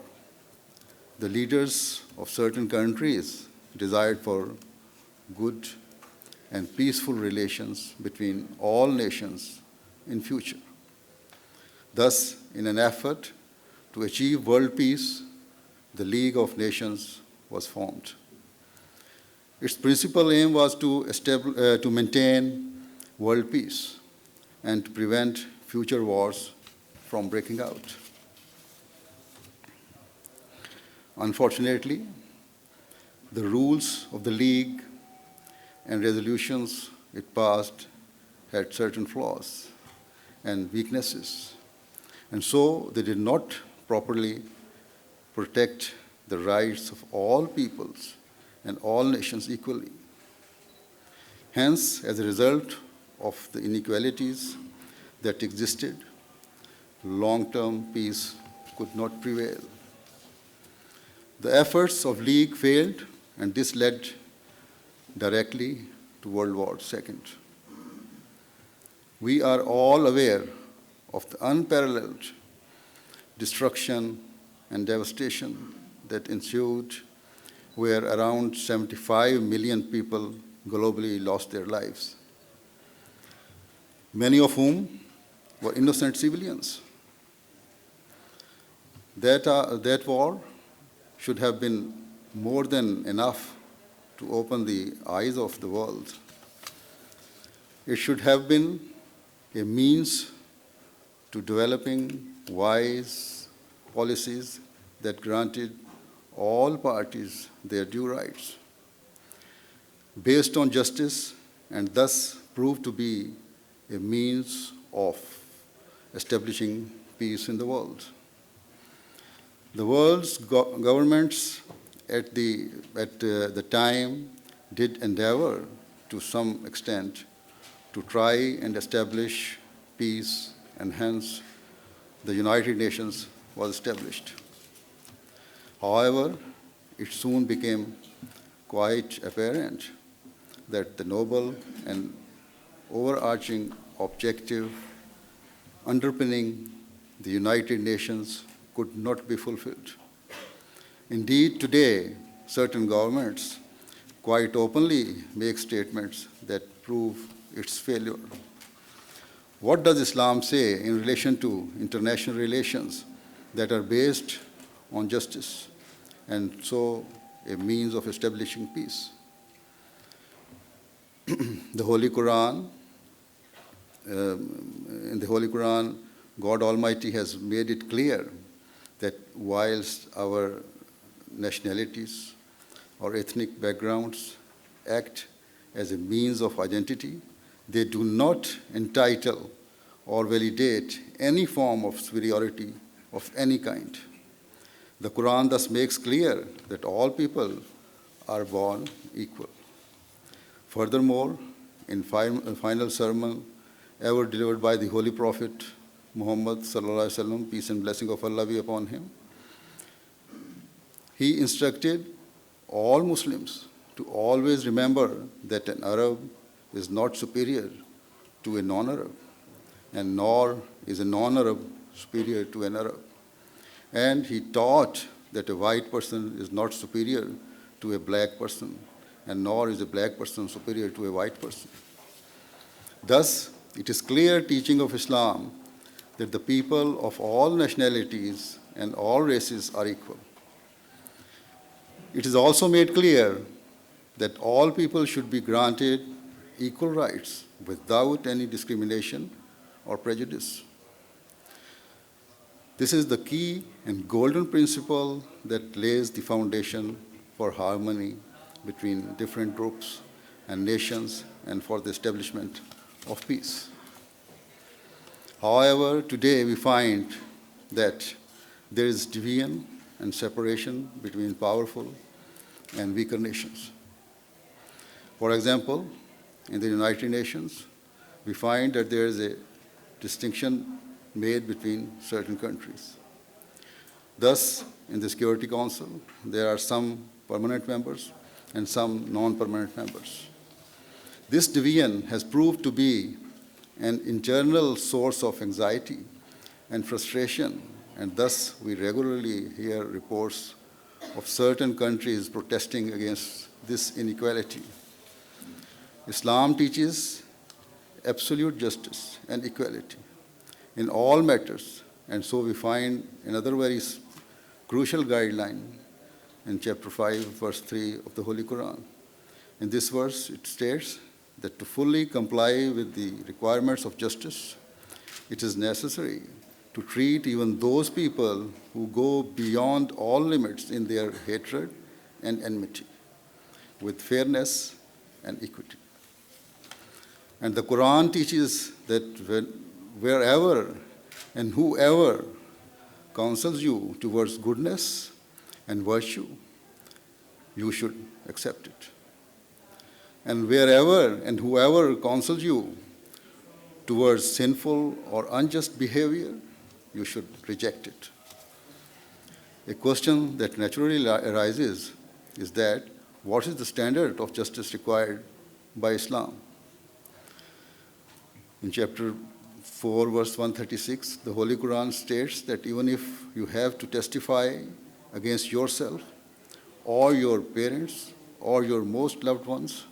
the leaders of certain countries desired for good and peaceful relations between all nations in future. Thus, in an effort to achieve world peace, the League of Nations was formed. Its principal aim was to maintain world peace and to prevent future wars from breaking out. Unfortunately, the rules of the League and resolutions it passed had certain flaws and weaknesses, and so they did not properly protect the rights of all peoples and all nations equally. Hence, as a result of the inequalities that existed, long-term peace could not prevail. The efforts of League failed, and this led directly to World War II. We are all aware of the unparalleled destruction and devastation that ensued, where around 75 million people globally lost their lives, many of whom were innocent civilians. That war should have been more than enough to open the eyes of the world. It should have been a means to developing wise policies that granted all parties their due rights, based on justice, and thus proved to be a means of establishing peace in the world. The world's governments at the time did endeavor to some extent to try and establish peace, and hence the United Nations was established. However, it soon became quite apparent that the noble and overarching objective underpinning the United Nations could not be fulfilled. Indeed, today, certain governments quite openly make statements that prove its failure. What does Islam say in relation to international relations that are based on justice and so a means of establishing peace? The Holy Quran, in the Holy Quran, God Almighty has made it clear that whilst our nationalities or ethnic backgrounds act as a means of identity, they do not entitle or validate any form of superiority of any kind. The Quran thus makes clear that all people are born equal. Furthermore, in final sermon ever delivered by the Holy Prophet Muhammad sallallahu alaihi wasallam, peace and blessing of Allah be upon him, he instructed all Muslims to always remember that an Arab is not superior to a non-Arab, and nor is a non-Arab superior to an Arab. And he taught that a white person is not superior to a black person, and nor is a black person superior to a white person. Thus, it is clear teaching of Islam that the people of all nationalities and all races are equal. It is also made clear that all people should be granted equal rights without any discrimination or prejudice. This is the key and golden principle that lays the foundation for harmony between different groups and nations and for the establishment of peace. However, today we find that there is division and separation between powerful and weaker nations. For example, in the United Nations, we find that there is a distinction made between certain countries. Thus, in the Security Council, there are some permanent members and some non-permanent members. This division has proved to be an internal source of anxiety and frustration, and thus we regularly hear reports of certain countries protesting against this inequality. Islam teaches absolute justice and equality in all matters, and so we find another very crucial guideline in chapter 5, verse 3 of the Holy Quran. In this verse, it states that to fully comply with the requirements of justice, it is necessary to treat even those people who go beyond all limits in their hatred and enmity with fairness and equity. And the Quran teaches that wherever and whoever counsels you towards goodness and virtue, you should accept it. And wherever and whoever counsels you towards sinful or unjust behavior, you should reject it. A question that naturally arises is that what is the standard of justice required by Islam? In chapter 4, verse 136, the Holy Quran states that even if you have to testify against yourself or your parents or your most loved ones,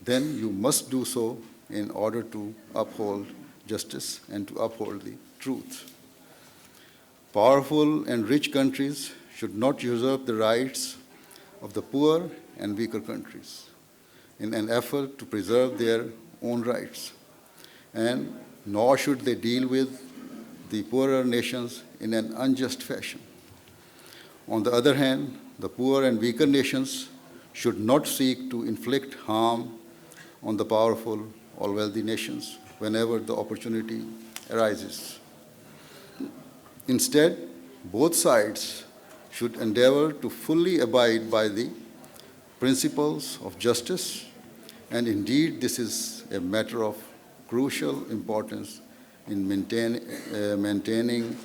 then you must do so in order to uphold justice and to uphold the truth. Powerful and rich countries should not usurp the rights of the poor and weaker countries in an effort to preserve their own rights, and nor should they deal with the poorer nations in an unjust fashion. On the other hand, the poor and weaker nations should not seek to inflict harm on the powerful or wealthy nations whenever the opportunity arises. Instead, both sides should endeavor to fully abide by the principles of justice, and indeed this is a matter of crucial importance in maintaining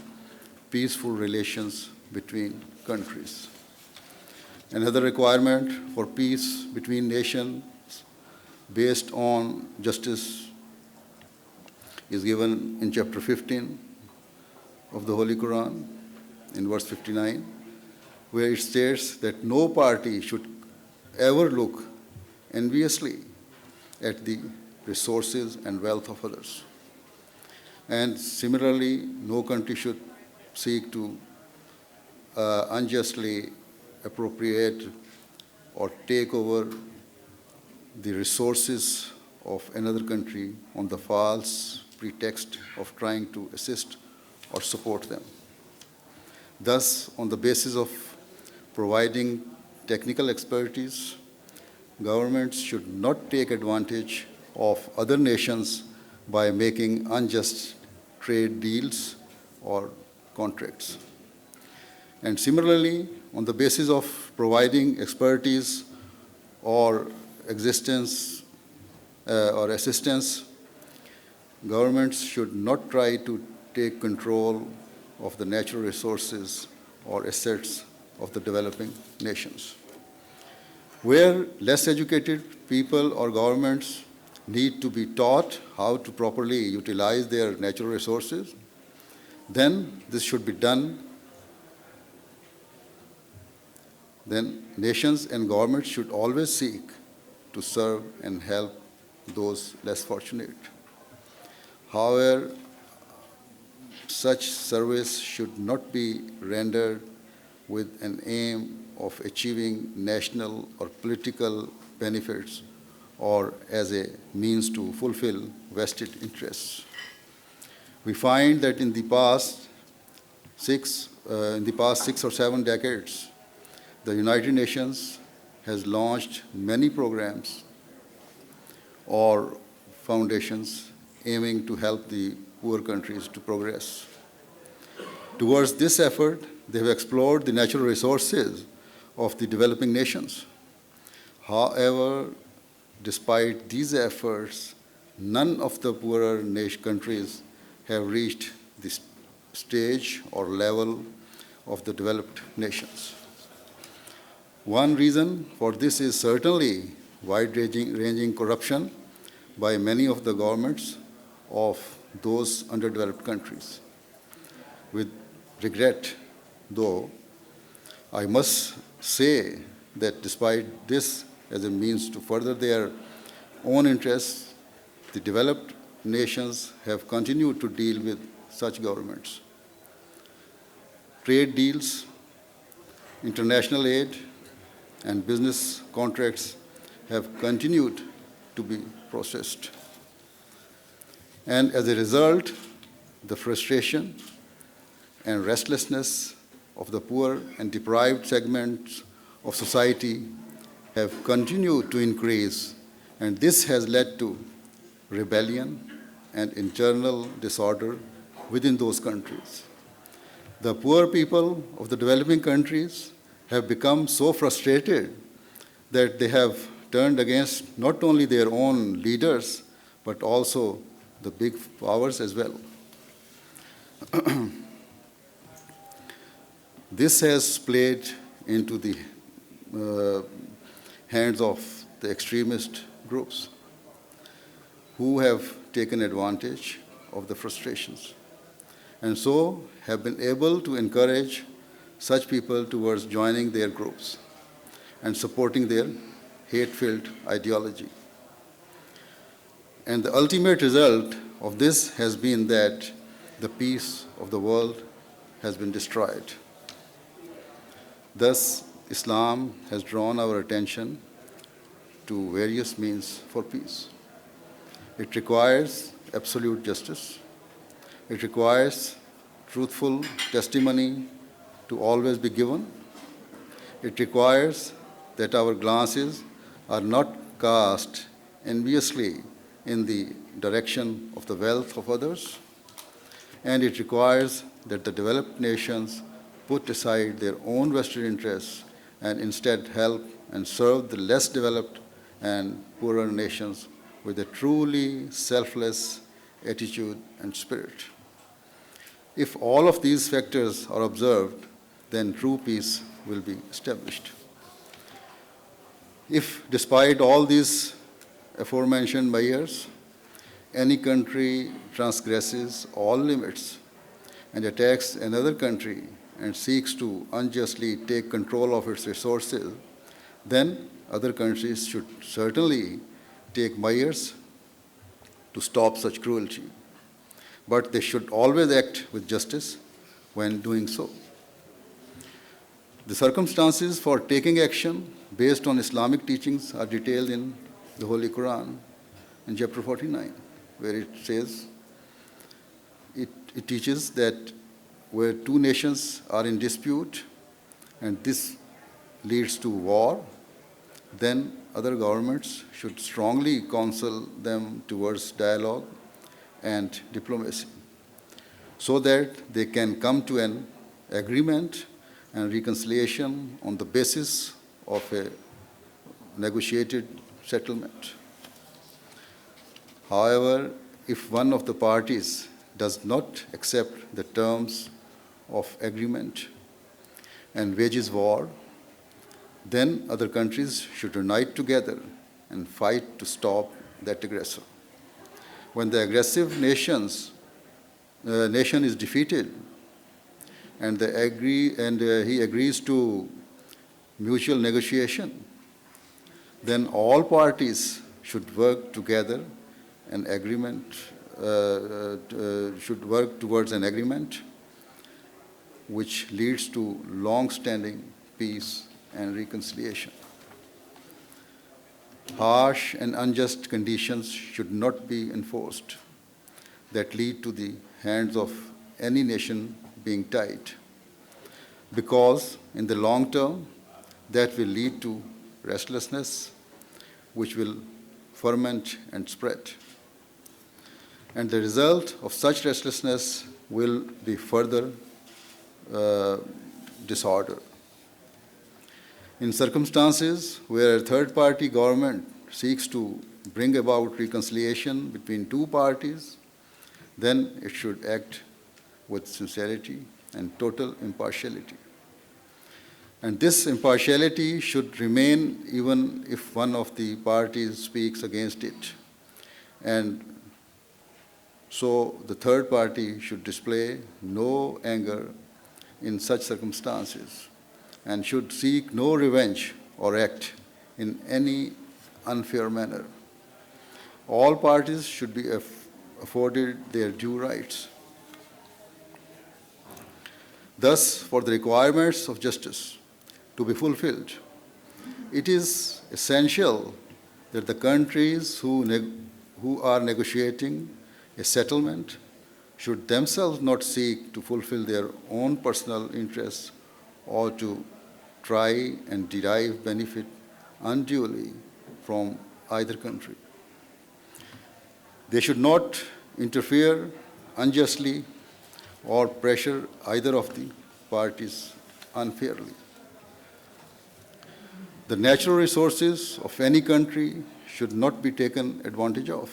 peaceful relations between countries. Another requirement for peace between nations based on justice is given in chapter 15 of the Holy Quran, in verse 59, where it states that no party should ever look enviously at the resources and wealth of others. And similarly, no country should seek to unjustly appropriate or take over the resources of another country on the false pretext of trying to assist or support them. Thus, on the basis of providing technical expertise, governments should not take advantage of other nations by making unjust trade deals or contracts. And similarly, on the basis of providing expertise or assistance, governments should not try to take control of the natural resources or assets of the developing nations. Where less educated people or governments need to be taught how to properly utilize their natural resources, then this should be done. Then nations and governments should always seek to serve and help those less fortunate. However, such service should not be rendered with an aim of achieving national or political benefits or as a means to fulfill vested interests. We find that in the past 6 or 7 decades, the United Nations has launched many programs or foundations aiming to help the poor countries to progress. Towards this effort, they have explored the natural resources of the developing nations. However, despite these efforts, none of the poorer countries have reached this stage or level of the developed nations. One reason for this is certainly wide-ranging corruption by many of the governments of those underdeveloped countries. With regret, though, I must say that despite this as a means to further their own interests, the developed nations have continued to deal with such governments. Trade deals, international aid, and business contracts have continued to be processed. And as a result, the frustration and restlessness of the poor and deprived segments of society have continued to increase, and this has led to rebellion and internal disorder within those countries. The poor people of the developing countries have become so frustrated that they have turned against not only their own leaders, but also the big powers as well. This has played into the hands of the extremist groups who have taken advantage of the frustrations and so have been able to encourage such people towards joining their groups and supporting their hate-filled ideology. And the ultimate result of this has been that the peace of the world has been destroyed. Thus, Islam has drawn our attention to various means for peace. It requires absolute justice. It requires truthful testimony to always be given. It requires that our glances are not cast enviously in the direction of the wealth of others. And it requires that the developed nations put aside their own vested interests and instead help and serve the less developed and poorer nations with a truly selfless attitude and spirit. If all of these factors are observed, then true peace will be established. If, despite all these aforementioned measures, any country transgresses all limits and attacks another country and seeks to unjustly take control of its resources, then other countries should certainly take measures to stop such cruelty. But they should always act with justice when doing so. The circumstances for taking action based on Islamic teachings are detailed in the Holy Quran in chapter 49, where it says, it teaches that where two nations are in dispute and this leads to war, then other governments should strongly counsel them towards dialogue and diplomacy so that they can come to an agreement and reconciliation on the basis of a negotiated settlement. However, if one of the parties does not accept the terms of agreement and wages war, then other countries should unite together and fight to stop that aggressor. When the aggressive nation is defeated and he agrees to mutual negotiation, then all parties should work together should work towards an agreement which leads to long-standing peace and reconciliation. Harsh and unjust conditions should not be enforced. that lead to the hands of any nation being tied, because in the long term, that will lead to restlessness, which will ferment and spread. And the result of such restlessness will be further disorder. In circumstances where a third-party government seeks to bring about reconciliation between two parties, then it should act with sincerity and total impartiality. And this impartiality should remain even if one of the parties speaks against it. And so the third party should display no anger in such circumstances and should seek no revenge or act in any unfair manner. All parties should be afforded their due rights. Thus, for the requirements of justice to be fulfilled, it is essential that the countries who are negotiating a settlement should themselves not seek to fulfill their own personal interests or to try and derive benefit unduly from either country. They should not interfere unjustly or pressure either of the parties unfairly. The natural resources of any country should not be taken advantage of.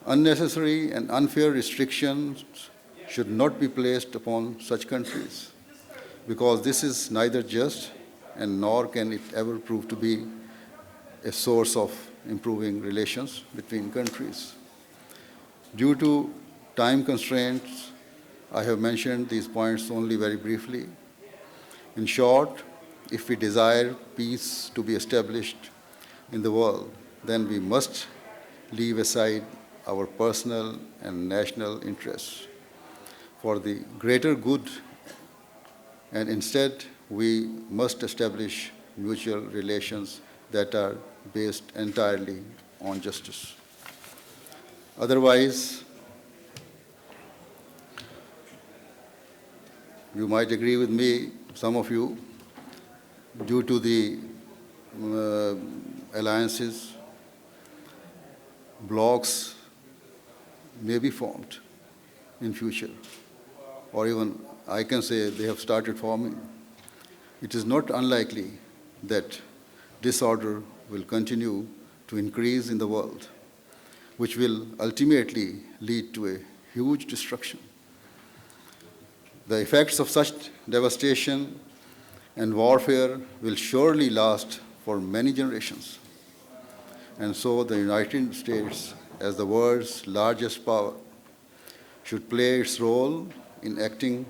Unnecessary and unfair restrictions should not be placed upon such countries, because this is neither just and nor can it ever prove to be a source of improving relations between countries. Due to time constraints, I have mentioned these points only very briefly. In short, if we desire peace to be established in the world, then we must leave aside our personal and national interests for the greater good, and instead we must establish mutual relations that are based entirely on justice. Otherwise, you might agree with me, some of you, due to the alliances, blocs may be formed in future, or even I can say they have started forming. It is not unlikely that disorder will continue to increase in the world, which will ultimately lead to a huge destruction. The effects of such devastation and warfare will surely last for many generations. And so the United States, as the world's largest power, should play its role in acting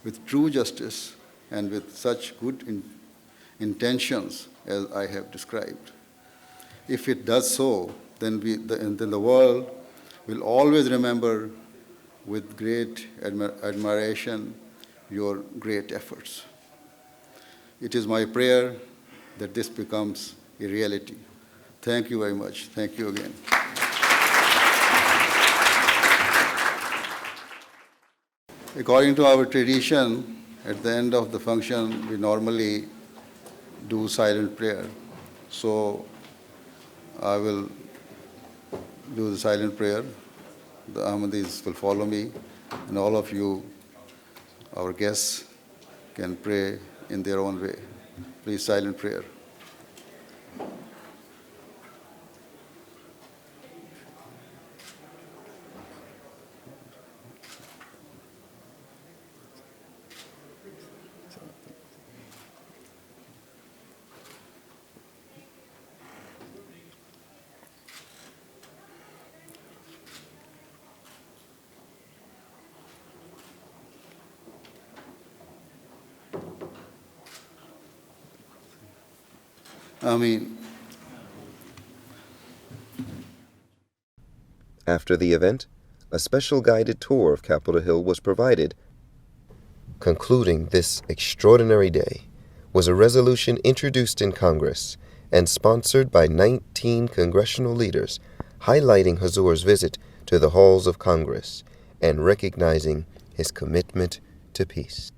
with true justice and with such good intentions as I have described. If it does so, then the world will always remember with great admiration your great efforts. It is my prayer that this becomes a reality. Thank you very much. Thank you again. According to our tradition, at the end of the function, we normally do silent prayer. So I will do the silent prayer. The Ahmadis will follow me, and all of you, our guests, can pray in their own way. Please, silent prayer. Ameen.
After the event, a special guided tour of Capitol Hill was provided. Concluding this extraordinary day was a resolution introduced in Congress and sponsored by 19 congressional leaders, highlighting Huzoor's visit to the halls of Congress and recognizing his commitment to peace.